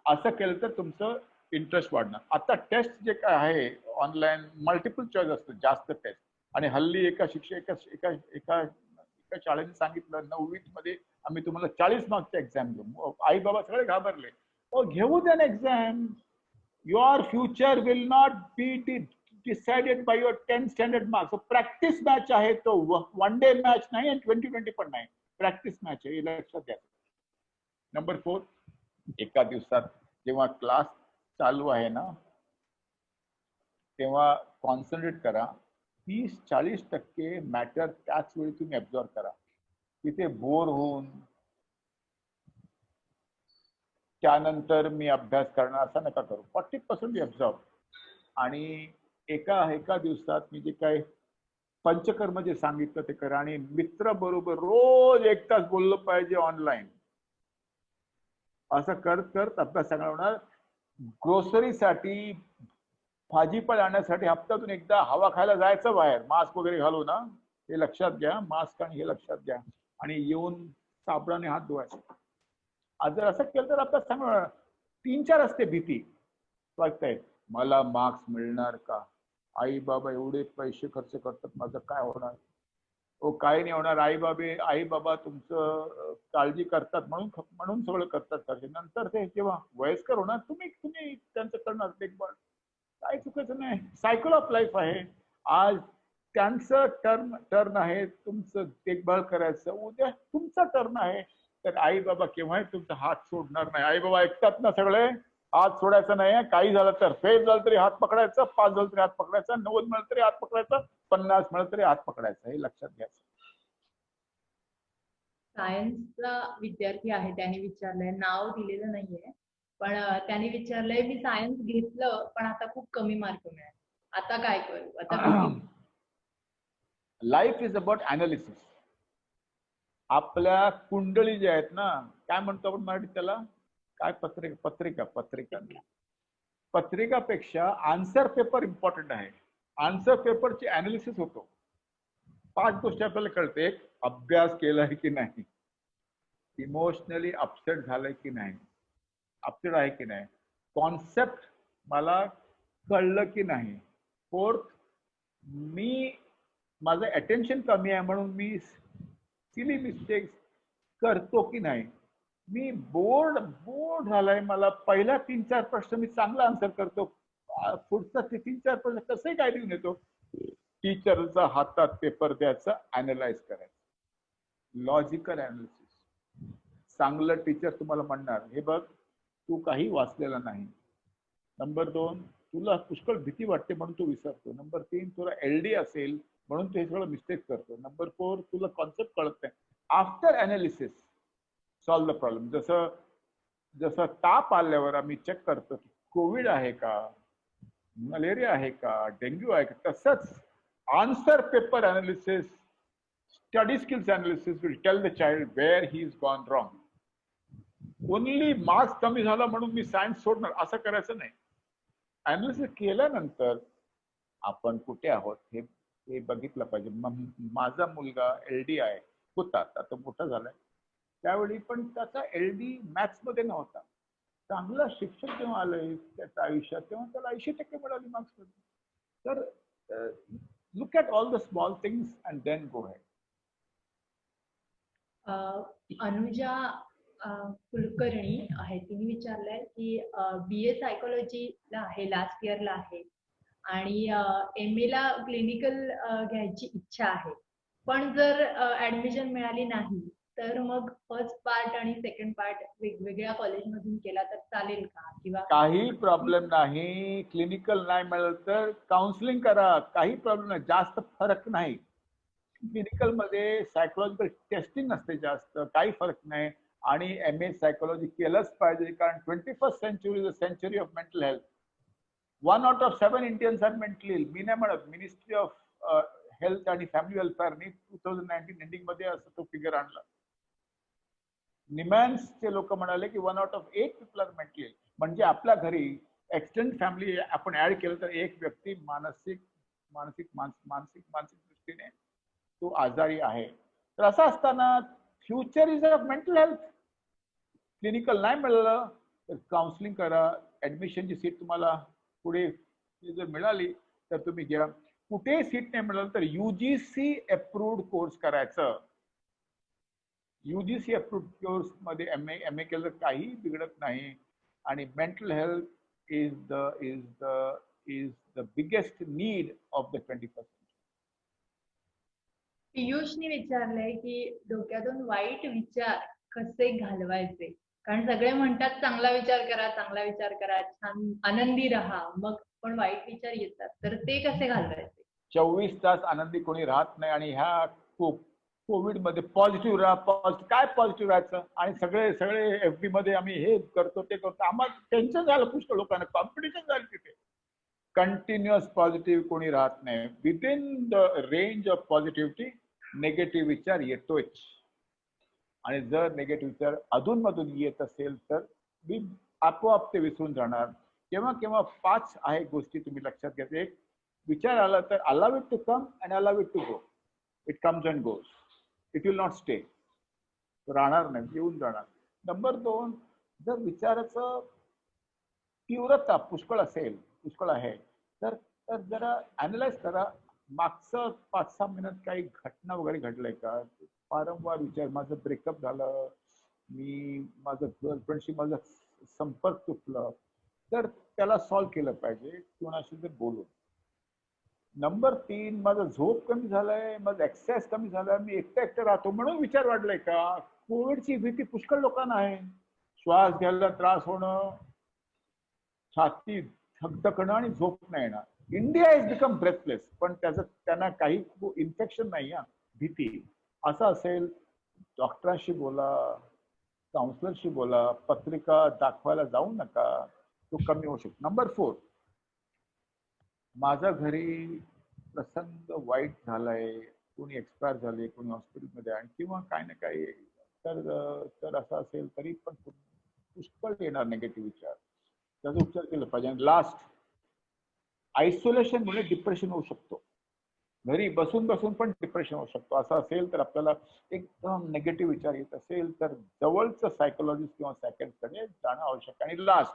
असं केलं तर तुमचं इंटरेस्ट वाढणार. आता टेस्ट जे काय आहे ऑनलाईन, मल्टिपल चॉईस असतं, जास्त टेस्ट. आणि हल्ली एका एका शाळेने सांगितलं 9वीत मध्ये आम्ही तुम्हाला 40 मार्कचा एक्झाम घेऊ. आई बाबा सगळे घाबरले. घेऊ द्या ना exam. Your future will not be decided by your 10th standard marks. Practice match आहे तो, 1 डे मॅच नाही आणि 2020 पण नाही. प्रॅक्टिस मॅच आहे, हे लक्षात घ्या. नंबर 4, एका दिवसात जेव्हा क्लास चालू आहे ना तेव्हा कॉन्सन्ट्रेट करा. 30-40% मॅटर त्याच वेळी तुम्ही ऍब्झॉर्व करा. तिथे बोर होऊन त्यानंतर मी अभ्यास करणार असं नका करू. 40% ऍब्झॉर्व. आणि एका दिवसात मी जे काय पंचकर्म जे सांगितलं ते करा. आणि मित्र बरोबर रोज 1 तास बोललं पाहिजे ऑनलाईन. असं करत अभ्यास चांगला होणार. ग्रोसरीसाठी भाजीपाला आणण्यासाठी हप्त्यातून एकदा हवा खायला जायचं बाहेर, मास्क वगैरे घालू ना, हे लक्षात घ्या. मास्क आणि हे लक्षात घ्या. आणि येऊन साबणाने हात धुवायचे. आज जर असं केलं तर अभ्यास चांगला. 3-4 असते भीती. वाटतंय मला मार्क्स मिळणार का, आई बाबा एवढे पैसे खर्च करतात, माझं काय होणार. काही नाही होणार. आई बाबा तुमचं काळजी करतात म्हणून सगळं करतात. नंतर ते जेव्हा वयस्कर होणार तुम्ही त्यांचं करणार देखभाल. काय चुकायचं नाही. सायकल ऑफ लाईफ आहे. आज त्यांचं टर्न आहे तुमचं देखभाल करायचं, उद्या तुमचा टर्न आहे. तर आई बाबा केव्हाही तुमचा हात सोडणार नाही. आई बाबा ऐकतात ना सगळे. हात सोडायचा नाही. काही झालं तर, फेल झालं तरी हात पकडायचा, 5 झालं तरी हात पकडायचा, 90 मिळालं तरी हात पकडायचा, 50 मिळालं तरी हात पकडायचा. हे लक्षात घ्यायचं. सायन्सचा विद्यार्थी आहे, त्याने विचारलंय, नाव दिलेलं नाहीये, पण त्याने विचारलंय मी सायन्स घेतलं पण आता खूप कमी मार्क मिळाले, आता काय करू. आता लाईफ इज अबाउट अनालिसिस. आपल्या कुंडली जे आहेत ना, काय म्हणतो आपण मराठीत त्याला, काय पत्रिकापेक्षा आन्सर पेपर इम्पॉर्टंट आहे. आन्सर पेपरची अनालिसिस होतो. 5 गोष्टी आपल्याला कळते. एक, अभ्यास केलाय की नाही, इमोशनली अपसेट झालंय की नाही, अपसेट आहे की नाही, कॉन्सेप्ट मला कळलं की नाही. 4th, माझं अटेन्शन कमी आहे म्हणून मी सिली मिस्टेक्स करतो की नाही. मी बोर्ड झालाय, मला पहिला 3-4 प्रश्न मी चांगला आन्सर करतो, पुढचा 3-4 प्रश्न कसंही काय देऊन येतो. टीचरचा हातात पेपर द्यायचा, अनालाइज करायचं, लॉजिकल अनालिसिस. चांगलं टीचर तुम्हाला म्हणणार, हे बघ तू काही वाचलेला नाही. नंबर 2, तुला पुष्कळ भीती वाटते म्हणून तू विसरतो. नंबर 3, तुला LD असेल म्हणून तू हे सगळं मिस्टेक करतो. नंबर 4, तुला कॉन्सेप्ट कळत नाही. After analysis solve the problem. जसं ताप आल्यावर आम्ही चेक करतो की कोविड आहे का, मलेरिया आहे का, डेंग्यू आहे का, तसंच answer paper analysis, study skills analysis will tell the child where he is gone wrong. Only marks कमी झाला म्हणून मी सायन्स सोडणार असं करायचं नाही. अनालिसिस केल्यानंतर आपण कुठे आहोत हे बघितलं पाहिजे. माझा मुलगा LD होता, आता मोठा झालाय. त्यावेळी पण त्याचा LD मॅथ्स मध्ये नव्हता. चांगला शिक्षक जेव्हा आलंय त्याच्या आयुष्यात तेव्हा त्याला 80% मिळाली मार्क्स मध्ये. तर look at all the small things and then go head. Anuja Kulkarni आहे, तिने विचारलंय की BA सायकोलॉजीला आहे, लास्ट इयरला आहे आणि MA ला क्लिनिकल घ्यायची इच्छा आहे, पण जर ऍडमिशन मिळाली नाही तर मग फर्स्ट पार्ट आणि सेकंड पार्ट वेगवेगळ्या कॉलेजमधून केला तर चालेल का, किंवा काही प्रॉब्लेम नाही. क्लिनिकल नाही मिळालं तर काउन्सिलिंग करा, काही प्रॉब्लेम नाही, जास्त फरक नाही. क्लिनिकल मध्ये सायकोलॉजिकल टेस्टिंग नसते जास्त, काही फरक नाही. आणि MA सायकोलॉजी केलंच पाहिजे, कारण 21st century is a century of mental health. 1 out of 7 Indians are mentally ill. मी नाही म्हणत, मिनिस्ट्री ऑफ हेल्थ आणि फॅमिली वेलफेअरनी 2019 एंडिंग मध्ये असं तो फिगर आणला. निमॅन्सचे लोक म्हणाले की 1 out of 8 people are mentally ill. म्हणजे आपल्या घरी एक्सटेंड फॅमिली आपण ऍड केलं तर एक व्यक्ती मानसिक दृष्टीने तो आजारी आहे. तर असं असताना future is of mental health. Clinical नाही मिळालं तर काउन्सिलिंग करा. ऍडमिशनची सीट तुम्हाला पुढे जर मिळाली तर तुम्ही घ्या. कुठे सीट नाही मिळालं तर UGC अप्रूव्ड कोर्स करायचं. UGC अप्रूव्ड कोर्स मध्ये MA केलं तर काही बिघडत नाही. आणि mental health is the biggest need of the 21st. पियुषने विचारलंय की डोक्यातून वाईट विचार कसे घालवायचे, कारण सगळे म्हणतात चांगला विचार करा, चांगला विचार करा, छान आनंदी राहा, मग पण वाईट विचार येतात, तर ते कसे घालवायचे? 24 तास आनंदी कोणी राहत नाही. आणि ह्या कोविड मध्ये पॉझिटिव्ह राहा, काय पॉझिटिव्ह राहायचं. आणि सगळे सगळे FB मध्ये आम्ही हे करतो ते करतो, आम्हाला टेन्शन झालं पुष्कळ लोकांना, कॉम्पिटिशन झाली तिथे. कंटिन्युअस पॉझिटिव्ह कोणी राहत नाही. Within the range of positivity negative विचार येतोच. आणि जर नेगेटिव्ह विचार अधूनमधून येत असेल तर आपोआप ते विसरून जाणार. केव्हा केव्हा 5 आहे गोष्टी तुम्ही लक्षात घ्या. एक, विचार आला तर allow it to come and allow it to go. It comes and goes. It will not stay. राहणार नाही, येऊन जाणार. नंबर 2, जर विचाराचं तीव्रता पुष्कळ आहे तर जरा अॅनलाइज करा. मागचं 5-6 महिन्यात काही घटना वगैरे घडलंय का? वारंवार विचार, माझं ब्रेकअप झालं, माझं गर्लफ्रेंडशी माझा संपर्क तुटलं, तर त्याला सॉल्व्ह केलं पाहिजे कोणाशी तरी बोलून. नंबर 3, माझं झोप कमी झालंय, माझं एक्सरसाइज कमी झालाय, मी एकटं राहतो म्हणून विचार वाढलाय का? कोविडची भीती पुष्कळ लोकांना आहे. श्वास घ्यायला त्रास होणं, छाती धगधगणं आणि झोप नाही येणार. India is become breathless. पण त्यांना काही इन्फेक्शन नाही, भीती. असं असेल, डॉक्टरांशी बोला, काउन्सिलरशी बोला, पत्रिका दाखवायला जाऊ नका, तो कमी होऊ शकतो. नंबर 4, माझ्या घरी प्रसंग वाईट झालाय, कोणी एक्सपायर झाले, कोणी हॉस्पिटलमध्ये आहे किंवा काय ना काय, तर असं असेल तरी पण पुष्कळ येणार निगेटिव्ह विचार. त्याचा उपचार केला पाहिजे. आणि लास्ट, आयसोलेशनमुळे डिप्रेशन होऊ शकतो. घरी बसून बसून पण डिप्रेशन होऊ शकतो. असं असेल तर आपल्याला एकदम निगेटिव्ह विचार येत असेल तर जवळचं सायकोलॉजिस्ट किंवा सायकॅट्रिस्टकडे जाणं आवश्यक आहे. आणि लास्ट,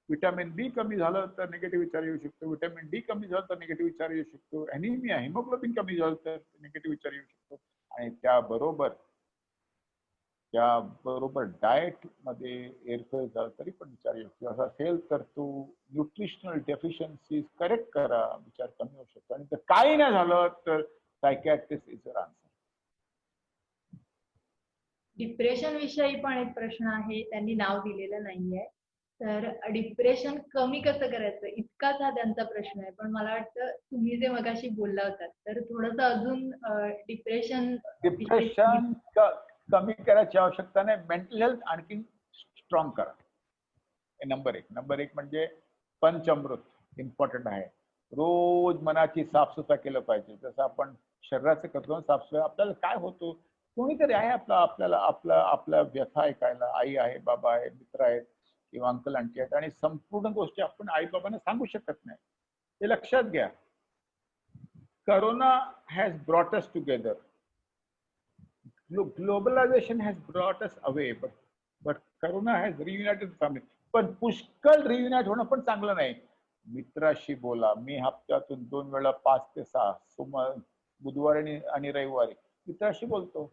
विटॅमिन B कमी झालं तर निगेटिव्ह विचार येऊ शकतो. विटॅमिन D कमी झालं तर निगेटिव्ह विचार येऊ शकतो. ॲनिमिया, हिमोग्लोबिन कमी झालं तर निगेटिव्ह विचार येऊ शकतो. आणि त्याबरोबर डाएट मध्ये एरफेर झालं तरी पण विचार येऊ शकतो. असं असेल तर तो न्यूट्रिशनल डेफिशियन्सी करेक्ट करा, विचार कमी होऊ शकतो. आणि जर काही नाही झालं तर psychiatrist is your answer. Depression विषयी पण एक प्रश्न आहे, त्यांनी नाव दिलेलं नाहीये. तर डिप्रेशन कमी कसं करायचं, इतकाच हा त्यांचा प्रश्न आहे. पण मला वाटतं तुम्ही जे मगाशी बोलला होतात तर थोडंसं अजून डिप्रेशन कमी करायची आवश्यकता नाही. मेंटल हेल्थ आणखी स्ट्रॉंग करा. नंबर एक म्हणजे पंचामृत इम्पॉर्टंट आहे. रोज मनाची साफसफाई केलं पाहिजे. जसं आपण शरीराचं करतो साफसफाई, आपल्याला काय होतो, कोणीतरी आहे आपल्या व्यथा ऐकायला. आई आहे, बाबा आहे, मित्र आहेत किंवा अंकल आंटी आहेत. आणि संपूर्ण गोष्टी आपण आई बाबांना सांगू शकत नाही. हे लक्षात घ्या. Corona has brought us together. Globalization has brought us away, but corona has reunited family. पण पुष्कळ रियुनाइट होणं पण चांगलं नाही. मित्राशी बोला. मी हप्त्यातून 2 वेळा 5 ते 6 बुधवारी आणि रविवारी मित्राशी बोलतो,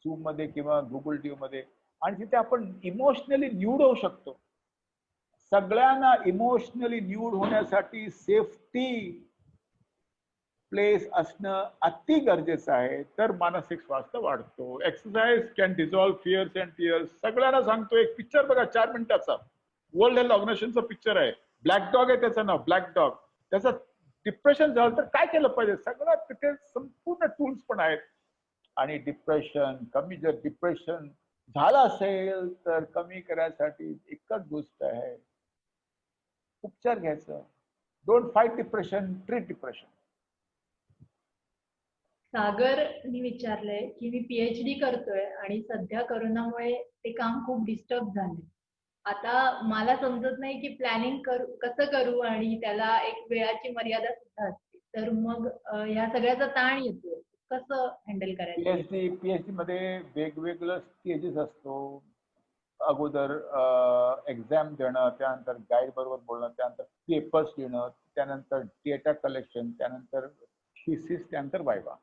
झूम मध्ये किंवा गुगल टीव्ही मध्ये. आणि तिथे आपण इमोशनली न्यूड होऊ शकतो. सगळ्यांना इमोशनली न्यूड होण्यासाठी सेफ्टी प्लेस असणं अति गरजेचं आहे. तर मानसिक स्वास्थ्य वाढतो. Exercise can dissolve fears and tears. सगळ्यांना सांगतो, एक पिक्चर बघा 4 मिनिटाचा, वर्ल्ड हेल्थ ऑर्गनायझेशनचा पिक्चर आहे. ब्लॅक डॉग आहे त्याचं नाव, ब्लॅक डॉग. त्याचं डिप्रेशन झालं तर काय केलं पाहिजे, सगळं तिथे संपूर्ण टूल्स पण आहेत. आणि जर डिप्रेशन झालं असेल तर कमी करण्यासाठी एकच गोष्ट आहे, उपचार घ्यायचं. Don't fight depression, treat depression. सागरनी विचारलंय की मी PhD करतोय आणि सध्या करोनामुळे ते काम खूप डिस्टर्ब झाले. आता मला समजत नाही की प्लॅनिंग कसं करू, आणि त्याला एक वेळाची मर्यादा सुद्धा असते. तर मग ह्या सगळ्याचा ताण येतोय, कसं हँडल करायचं? PhD मध्ये वेगवेगळं स्टेजेस असतो. अगोदर एक्झाम देणं, त्यानंतर गाईड बरोबर बोलणं, त्यानंतर पेपर्स लिहिणं, त्यानंतर डेटा कलेक्शन, त्यानंतर थिसिस, त्यानंतर वायवा.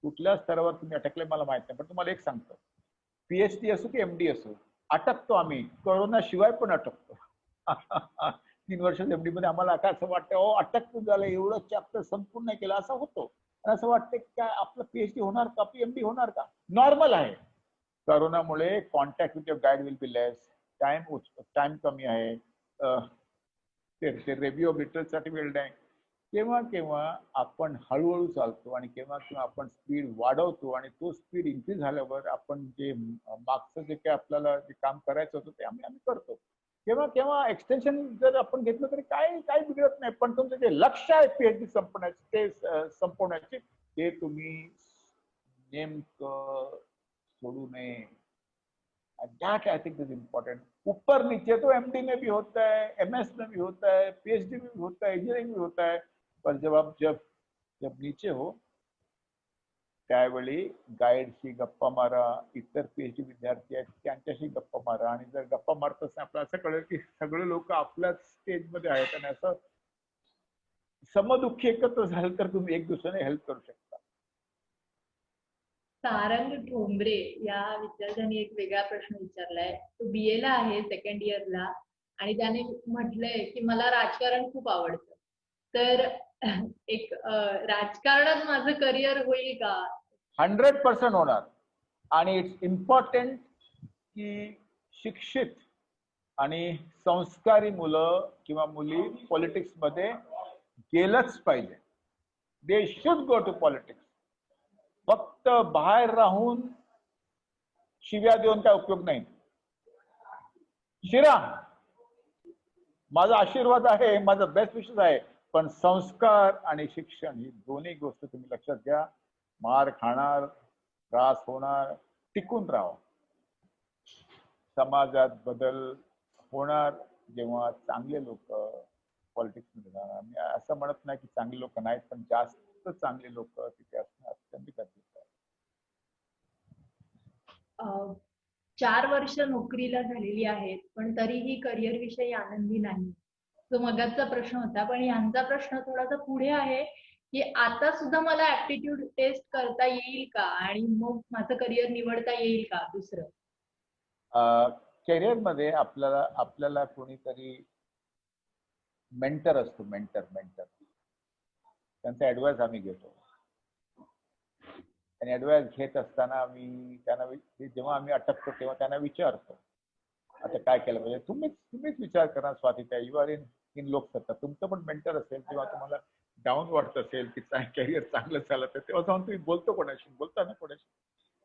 कुठल्या स्तरावर तुम्ही अटकले मला माहित नाही, पण तुम्हाला एक सांगतो, PhD असो की MD असो, अटकतो आम्ही. कोरोना शिवाय पण अटकतो. 3 वर्ष MD मध्ये आम्हाला काय असं वाटतं, ओ अटकतो झालं, एवढं चॅप्टर संपूर्ण नाही केलं, असं होतं. आणि असं वाटतं की काय आपलं PhD होणार का, PMD होणार का? नॉर्मल आहे. कोरोनामुळे contact with your guide will be less, time कमी आहे, ते रिव्ह्यू ऑफ लिटरसाठी वेळ नाही. केव्हा केव्हा आपण हळूहळू चालतो आणि केव्हा केव्हा आपण स्पीड वाढवतो आणि तो स्पीड इन्क्रीज झाल्यावर आपण जे मागचं जे काही आपल्याला जे काम करायचं होतं ते आम्ही करतो. केव्हा केव्हा एक्सटेन्शन जर आपण घेतलं तरी काय बिघडत नाही, पण तुमचं जे लक्ष आहे PhD संपवण्याचे ते तुम्ही नेमकं सोडू नये. That I think is important. ऊपर नीचे तो MD में भी होता है, MS में भी होता है, PhD में भी होता है, इंजीनियरिंग में होता है, पर जब नीचे हो त्यावेळी गाईडशी गप्पा मारा, इतर PhD विद्यार्थी आहेत त्यांच्याशी गप्पा मारा. आणि जर गप्पा मारत असताना आपल्याला असं कळेल की सगळे लोक आपल्याच स्टेजमध्ये आहेत आणि असं समदुःखी एकत्र झालं तर तुम्ही एक दुसऱ्याने हेल्प करू शकता. सारंग ठोंबरे या विद्यार्थ्यांनी एक वेगळा प्रश्न विचारलाय. तो BA ला आहे, सेकंड इयरला, आणि त्याने म्हटलंय की मला राजकारण खूप आवडतं, तर एक राजकारणात माझं करिअर होईल का? 100% होणार. आणि इट्स इम्पॉर्टंट की शिक्षित आणि संस्कारी मुलं किंवा मुली पॉलिटिक्स मध्ये गेलंच पाहिजे. They should go to politics. फक्त बाहेर राहून शिव्या देऊन काय उपयोग नाही. श्रीराम, माझा आशीर्वाद आहे, माझा बेस्ट विशेष आहे, पण संस्कार आणि शिक्षण ही दोन्ही गोष्ट तुम्ही लक्षात घ्या. मार खाणार, त्रास होणार, टिकून राहा. समाजात बदल होणार जेव्हा चांगले लोक पॉलिटिक्स मध्ये जाणार. मी असं म्हणत नाही की चांगले लोक नाहीत, पण जास्त चांगले लोक तिथे असणं अत्यंत गरजेचं आहे. 4 वर्ष नोकरीला झालेली आहेत, पण तरीही करिअर विषयी आनंदी नाही. तो मगाचा प्रश्न होता, पण यांचा प्रश्न थोडासा पुढे आहे की आता सुद्धा मला ऍप्टिट्यूड टेस्ट करता येईल का, आणि मग माझं करिअर निवडता येईल का दुसरं? करिअर मध्ये आपल्याला कोणीतरी मेंटर असतो, मेंटर त्यांचा ऍडवाइस आम्ही घेतो. आणि ऍडवाइस घेत असताना आम्ही त्यांना जेव्हा आम्ही अटकतो तेव्हा त्यांना विचारतो आता काय केलं पाहिजे. तुम्हीच विचार करा स्वातीताई, यू आर इन लोकसत्ता. तुमचं पण मेंटर असेल तेव्हा तुम्हाला डाऊन वाटत असेल की करिअर चांगलं चालत आहे, तेव्हा जाऊन तुम्ही बोलता ना कोणाशी,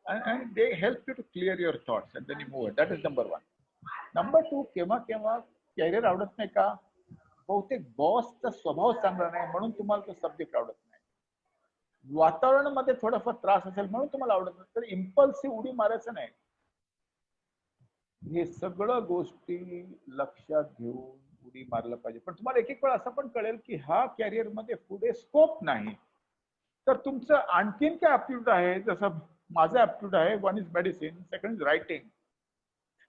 and they help you to clear your thoughts and then you move. That is number 1. Number 2, केव्हा कॅरियर आवडत नाही का? बहुतेक बॉसचा स्वभाव चांगला नाही म्हणून तुम्हाला तो सब्जेक्ट आवडत नाही. वातावरणामध्ये थोडाफार त्रास असेल म्हणून तुम्हाला आवडत नाही, तर इम्पल्सिव्ह उडी मारायचं नाही. हे सगळं गोष्टी लक्षात घेऊन उडी मारलं पाहिजे. पण तुम्हाला एक वेळ असं पण कळेल की हा कॅरियर मध्ये पुढे स्कोप नाही, तर तुमचं आणखीन काय ऍप्टिट्यूड आहे. जसं माझा ऍप्टिट्यूड आहे, 1 is medicine, 2nd is writing,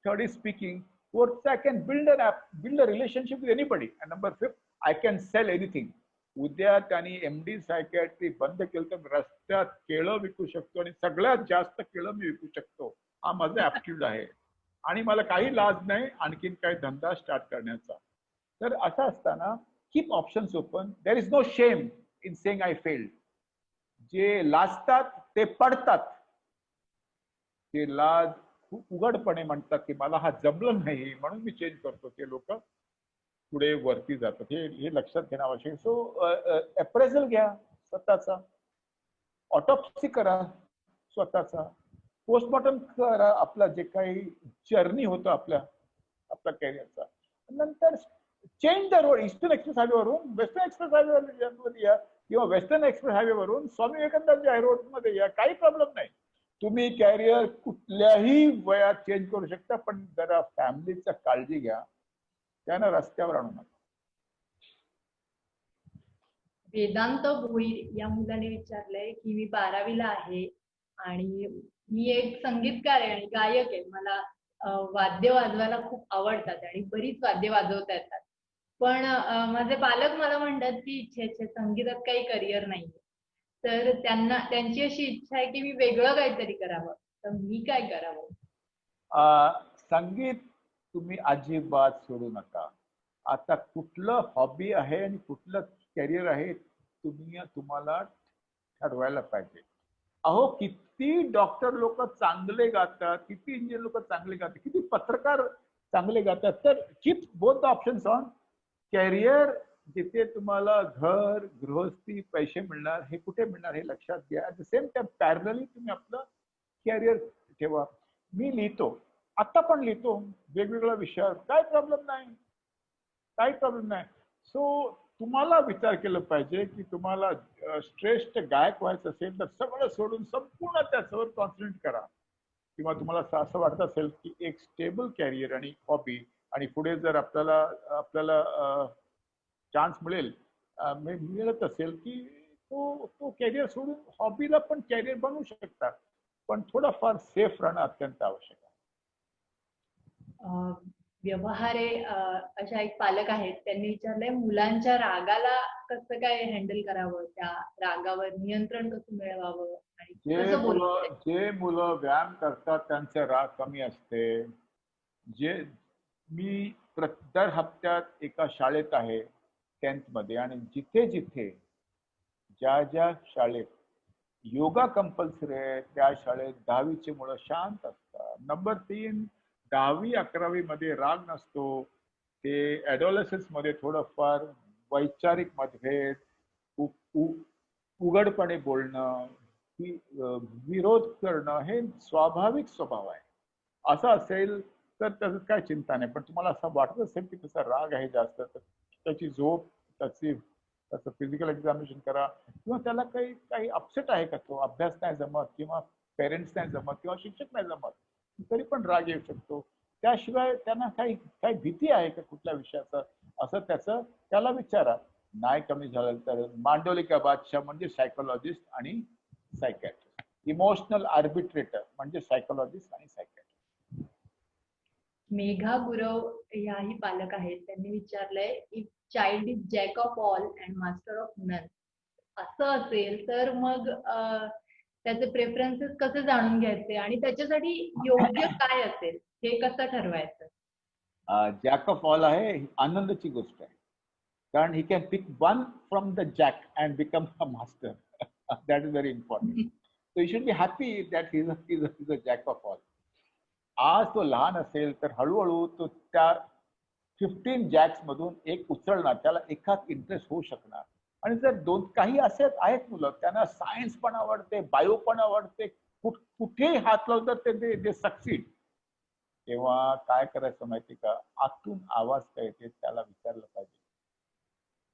3rd is speaking, 4th I can build a relationship with anybody, and number 5th I can sell anything. उद्या त्यांनी MD सायकॅट्री बंद केलं तर रस्त्यात केळं विकू शकतो आणि सगळ्यात जास्त केळं मी विकू शकतो. हा माझा ऍप्टिट्यूड आहे आणि मला काही लाज नाही आणखीन काही धंदा स्टार्ट करण्याचा. तर असं असताना keep options open. There is no shame in saying I failed. जे लाजतात ते पडतात, ते लाज खूप उघडपणे म्हणतात की मला हा जमलं नाही म्हणून मी चेंज करतो, ते लोक पुढे वरती जातात. हे लक्षात घेणं आवश्यक. सो अप्रेझल घ्या स्वतःचा, ऑटोप्सी करा स्वतःचा, पोस्टमॉर्टम करा आपला जे काही जर्नी होतो आपल्या कॅरियरचा. नंतर change the road. Eastern express हायवेवरून वेस्टर्न एक्सप्रेस हायवे या किंवा वेस्टर्न एक्सप्रेस हायवेवरून स्वामी विवेकानंदांच्या रोड मध्ये या, काही प्रॉब्लेम नाही. तुम्ही कॅरियर कुठल्याही वयात चेंज करू शकता, पण जरा फॅमिलीचा काळजी घ्या, त्यानं रस्त्यावर आणू नका. वेदांत भोईर या मुलाने विचारलंय की मी 12वीला आहे आणि मी एक संगीतकार आहे आणि गायक आहे. मला वाद्य वाजवायला खूप आवडतात आणि बरीच वाद्य वाजवता येतात. पण माझे पालक मला म्हणतात की "छे छे संगीतात काही करिअर नाहीये." तर त्यांची अशी इच्छा आहे की मी वेगळं काहीतरी करावं. तर मी काय करावं? संगीत तुम्ही अजिबात सोडू नका. आता कुठलं हॉबी आहे आणि कुठलं कॅरियर आहे तुम्हाला ठरवायला पाहिजे. अहो किती डॉक्टर लोक चांगले गातात, किती इंजिनियर लोक चांगले गातात, किती पत्रकार चांगले गातात. तर keep both the options on. Career जिथे तुम्हाला घर, गृहस्थी, पैसे मिळणार हे कुठे मिळणार हे लक्षात घ्या. At the same time parallelly तुम्ही आपलं कॅरियर ठेवा. मी लिहितो, आता पण लिहितो वेगवेगळ्या विषयावर, काय प्रॉब्लेम नाही, काही प्रॉब्लेम नाही. सो तुम्हाला विचार केला पाहिजे की तुम्हाला श्रेष्ठ गायक व्हायचं असेल तर सगळं सोडून संपूर्ण त्याच्यावर कॉन्सन्ट्रेट करा. किंवा तुम्हाला असं वाटत असेल की एक स्टेबल कॅरियर आणि हॉबी आणि पुढे जर आपल्याला आपल्याला चान्स मिळेल, मिळत असेल की तो तो कॅरियर सोडून हॉबीला पण कॅरियर बनवू शकतात. पण थोडंफार सेफ राहणं अत्यंत आवश्यक आहे. अ, व्यवहारे अशा एक पालक आहेत. त्यांनी विचारलंय मुलांच्या रागाला कसं काय हँडल करावं? त्या रागावर नियंत्रण कसं मिळवावं आणि कसं बोलावं? जे मुलं व्यायाम करतात त्यांचे राग कमी असते. जे मी दर हप्त्यात एका शाळेत आहे 10th मध्ये, आणि जिथे जिथे ज्या शाळेत योगा कंपल्सरी आहे त्या शाळेत 10वीची मुलं शांत असतात. नंबर 3, 10वी-11वी मध्ये राग नसतो. ते ॲडोलसन्स मध्ये थोडंफार वैचारिक मतभेद, उघडपणे बोलणं, विरोध करणं हे स्वाभाविक स्वभाव आहे. असं असेल तर त्याचं काय चिंता नाही. पण तुम्हाला असं वाटत असेल की त्याचा राग आहे जास्त, तर त्याची झोप, त्याचं फिजिकल एक्झामिनेशन करा. किंवा त्याला काही काही अपसेट आहे का, तो अभ्यास नाही जमत किंवा पेरेंट्स नाही जमत किंवा शिक्षक नाही जमत, तरी पण राग येऊ शकतो. त्याशिवाय त्यांना काही काही भीती आहे का कुठल्या विषयाचं, असं त्याला विचारा. नाही कमी झालं तर मांडोलिका बादशाह म्हणजे सायकोलॉजिस्ट आणि सायकॅट्रिस्ट. इमोशनल आर्बिट्रेटर म्हणजे सायकोलॉजिस्ट आणि सायकॅट्रिस्ट. मेघा गुरव ह्याही पालक आहेत. त्यांनी विचारलंय if child is jack of all and master of none, असं असेल तर मग त्याचे प्रेफरन्सेस कसे जाणून घ्यायचे आणि त्याच्यासाठी योग्य काय असेल हे कसं ठरवायचं? जॅक ऑफ ऑल आहे ही आनंदाची गोष्ट आहे. कारण he can pick one from the jack and become a master. That is very important. So you should be happy that he is a jack of all. आज तो लहान असेल तर हळूहळू तो त्या 15 जॅक्स मधून एक उचलणार, त्याला एकात इंटरेस्ट होऊ शकणार. आणि जर काही असे आहेत मुलं त्यांना सायन्स पण आवडते, बायो पण आवडते, कुठेही हात लावतात ते सक्सीड, तेव्हा काय करायचं माहिती का, आतून आवाज काय येते त्याला विचारलं पाहिजे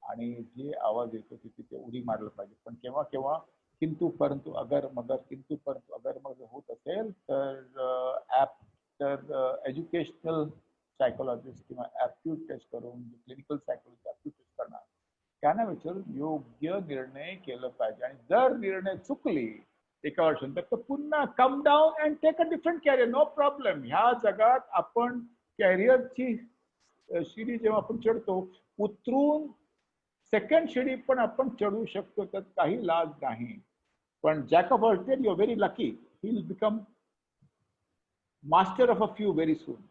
आणि जे आवाज येतो तिथे उडी मारलं पाहिजे. पण केव्हा केव्हा किंतु परंतु अगर मगर किंतु परंतु अगर मगर होत असेल तर एज्युकेशनल सायकोलॉजिस्ट किंवा ऍप्ट्यूड टेस्ट करून, क्लिनिकल सायकोलॉजी ऍप्ट्यूड टेस्ट करणार, त्यांना विचारून योग्य निर्णय केलं पाहिजे. आणि जर निर्णय चुकली एका वर्षानंतर तर पुन्हा come down and take a different career, no problem. ह्या जगात आपण कॅरियरची शिडी जेव्हा आपण चढतो, उतरून सेकंड शिडी पण आपण चढू शकतो, त्यात काही लाज नाही. पण jack of all trade, you are very lucky, he will become master of a few very soon.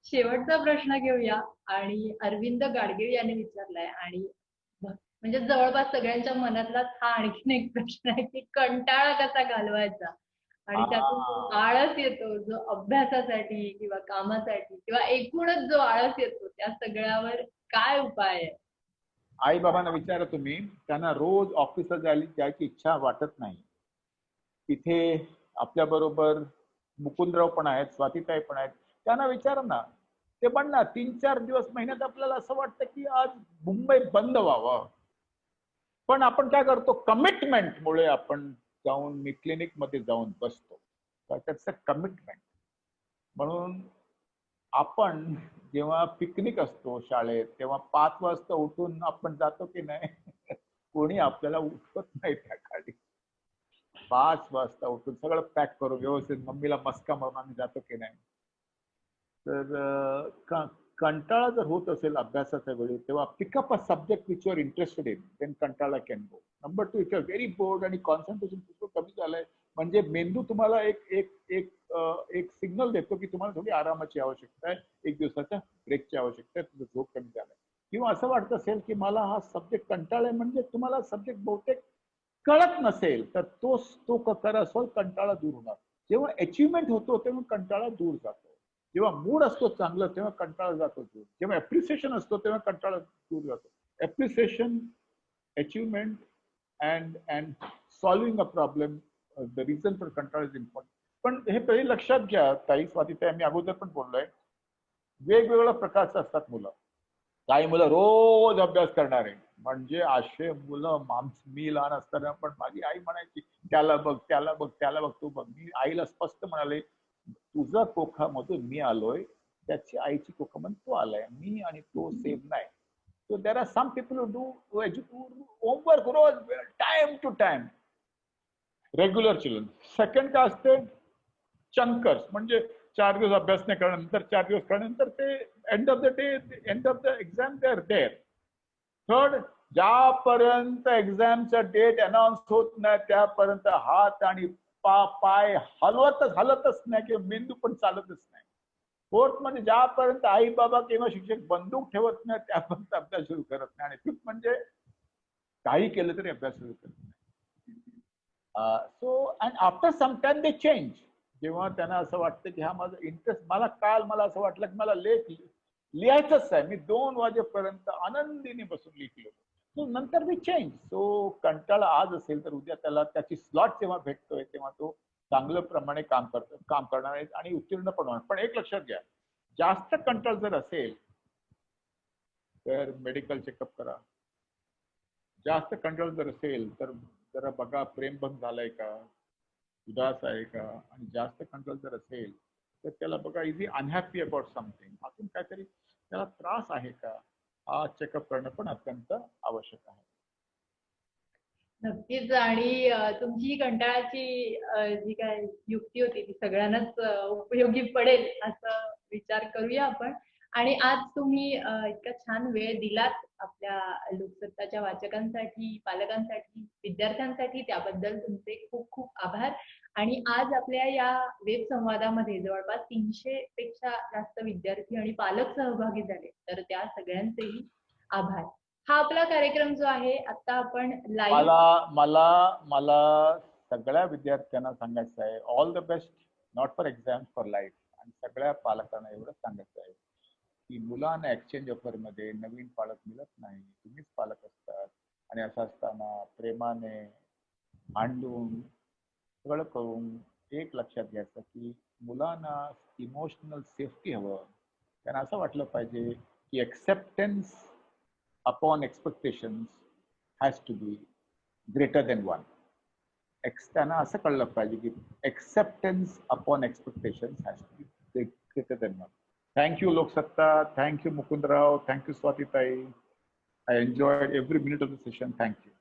शेवटचा प्रश्न घेऊया आणि अरविंद गाडगीळ यांनी विचारलाय आणि म्हणजे जवळपास सगळ्यांच्या मनातलाच हा आणखीन एक प्रश्न आहे की कंटाळा कसा घालवायचा आणि त्यातून जो आळस येतो, जो अभ्यासासाठी किंवा कामासाठी किंवा एकूणच जो आळस येतो त्या सगळ्यावर काय उपाय आहे? आई बाबांना विचारा तुम्ही, त्यांना रोज ऑफिसला जायची इच्छा वाटत नाही. तिथे आपल्या बरोबर मुकुंदराव पण आहेत, स्वातीताई पण आहेत, त्यांना विचारा ना. ते पण ना 3-4 दिवस महिन्यात आपल्याला असं वाटतं की आज मुंबई बंद व्हावं. पण आपण काय करतो, कमिटमेंटमुळे आपण जाऊन मी क्लिनिक मध्ये जाऊन बसतो. त्याचं कमिटमेंट. म्हणून आपण जेव्हा पिकनिक असतो शाळेत तेव्हा 5 वाजता उठून आपण जातो की नाही? कोणी आपल्याला उठवत नाही त्या खाली. 5 वाजता उठून सगळं पॅक करून व्यवस्थित मम्मीला मस्का मारून आम्ही जातो की नाही. तर कंटाळा जर होत असेल अभ्यासाच्या वेळी तेव्हा pickup a subject which you are interested in, then कंटाळा can go. Number 2, if you are very bored आणि कॉन्सन्ट्रेशन खूप कमी झालंय म्हणजे मेंदू तुम्हाला एक सिग्नल देतो की तुम्हाला थोडी आरामाची आवश्यकता आहे, एक दिवसाच्या ब्रेकची आवश्यकता आहे, तुझं झोप कमी झालाय. किंवा असं वाटत असेल की मला हा सब्जेक्ट कंटाळा आहे म्हणजे तुम्हाला सब्जेक्ट बहुतेक कळत नसेल तर तो करा सो कंटाळा दूर होणार. जेव्हा अचिव्हमेंट होतो तेव्हा कंटाळा दूर जातो. जेव्हा मूड असतो चांगलं तेव्हा कंटाळा जातो दूर. जेव्हा अप्रिसिएशन असतो तेव्हा कंटाळा दूर जातो. Appreciation, achievement and solving a problem, the reason for कंटाळा इज इम्पॉर्टंट. पण हे पहिले लक्षात घ्या ताई स्वाती, आम्ही अगोदर पण बोललोय, वेगवेगळ्या प्रकारचं असतात मुलं. काही मुलं रोज अभ्यास करणारे, म्हणजे असे मुलं मी लहान असताना पण माझी आई म्हणायची त्याला बघ त्याला बघ त्याला बघ तू बघ. मी आईला स्पष्ट म्हणाले तुझा कोखामधून मी आलोय, त्याची आईची कोखामधून तो आलाय, मी आणि तो सेम नाही. So there are some people who do homework रोज time to time, regular children. Second काय असते, चंकर्स, म्हणजे 4 दिवस अभ्यास नाही करण्यानंतर 4 दिवस करण्यानंतर ते end of the day, end of the exam they are there. Third, ज्यापर्यंत एक्झामचा डेट अनाऊन्स होत नाही त्यापर्यंत हात आणि पाय हलतच नाही किंवा मेंदू पण चालतच नाही. फोर्थ म्हणजे ज्यापर्यंत आई बाबा किंवा शिक्षक बंदूक ठेवत नाही त्यापर्यंत अभ्यास सुरू करत नाही. आणि फिफ्थ म्हणजे काही केलं तरी अभ्यास सुरू करत नाही. So and after some time they change. जेव्हा त्यांना असं वाटतं की हा माझा इंटरेस्ट, मला असं वाटलं की मला लिहायचंच आहे, मी 2 वाजेपर्यंत आनंदीने बसून लिहिलो. सो नंतर मी चेंज. सो कंटाळा आज असेल तर उद्या त्याला त्याची स्लॉट जेव्हा भेटतोय तेव्हा तो चांगलं प्रमाणे काम करणार आहे आणि उत्तीर्ण पण होणार. पण एक लक्षात घ्या, जास्त कंटाळ जर असेल तर मेडिकल चेकअप करा. जास्त कंटाळ जर असेल तर जरा बघा प्रेमभंग झालाय का, उदास आहे का. आणि जास्त कंट्रोल जर असेल तर त्याला बघा, is he unhappy about something, अजून काहीतरी त्याला त्रास आहे का, हा चेकअप करणं पण अत्यंत आवश्यक आहे. नक्कीच. आणि तुमची कंटाळाची जी काय युक्ती होती ती सगळ्यांनाच उपयोगी पडेल असं विचार करूया आपण. आणि आज तुम्ही इतका छान वेळ दिलात आपल्या लोकसत्ताच्या वाचकांसाठी, पालकांसाठी, विद्यार्थ्यांसाठी, त्याबद्दल तुमचे खूप खूप आभार. आणि आज आपल्या या वेब संवादामध्ये जवळपास 300 पेक्षा जास्त विद्यार्थी आणि पालक सहभागी झाले, तर त्या सगळ्यांचेही आभार. हा आपला कार्यक्रम जो आहे आता आपण लाईव्ह, मला सगळ्या विद्यार्थ्यांना सांगायचं आहे, all the best, not for exam, for life. आणि सगळ्या पालकांना एवढंच सांगायचं आहे की मुलांना एक्सचेंज ऑफर मध्ये नवीन पालक मिळत नाही, तुम्हीच पालक असतात. आणि असं असताना प्रेमाने मांडून सगळं करून एक लक्षात घ्यायचं की मुलांना इमोशनल सेफ्टी हवं. त्यांना असं वाटलं पाहिजे की acceptance upon expectations has to be greater than 1. त्यांना असं कळलं पाहिजे की acceptance upon expectations has to be greater than 1. Thank you Loksatta, thank you Mukundrao, thank you Swatitai. I enjoyed every minute of the session. Thank you.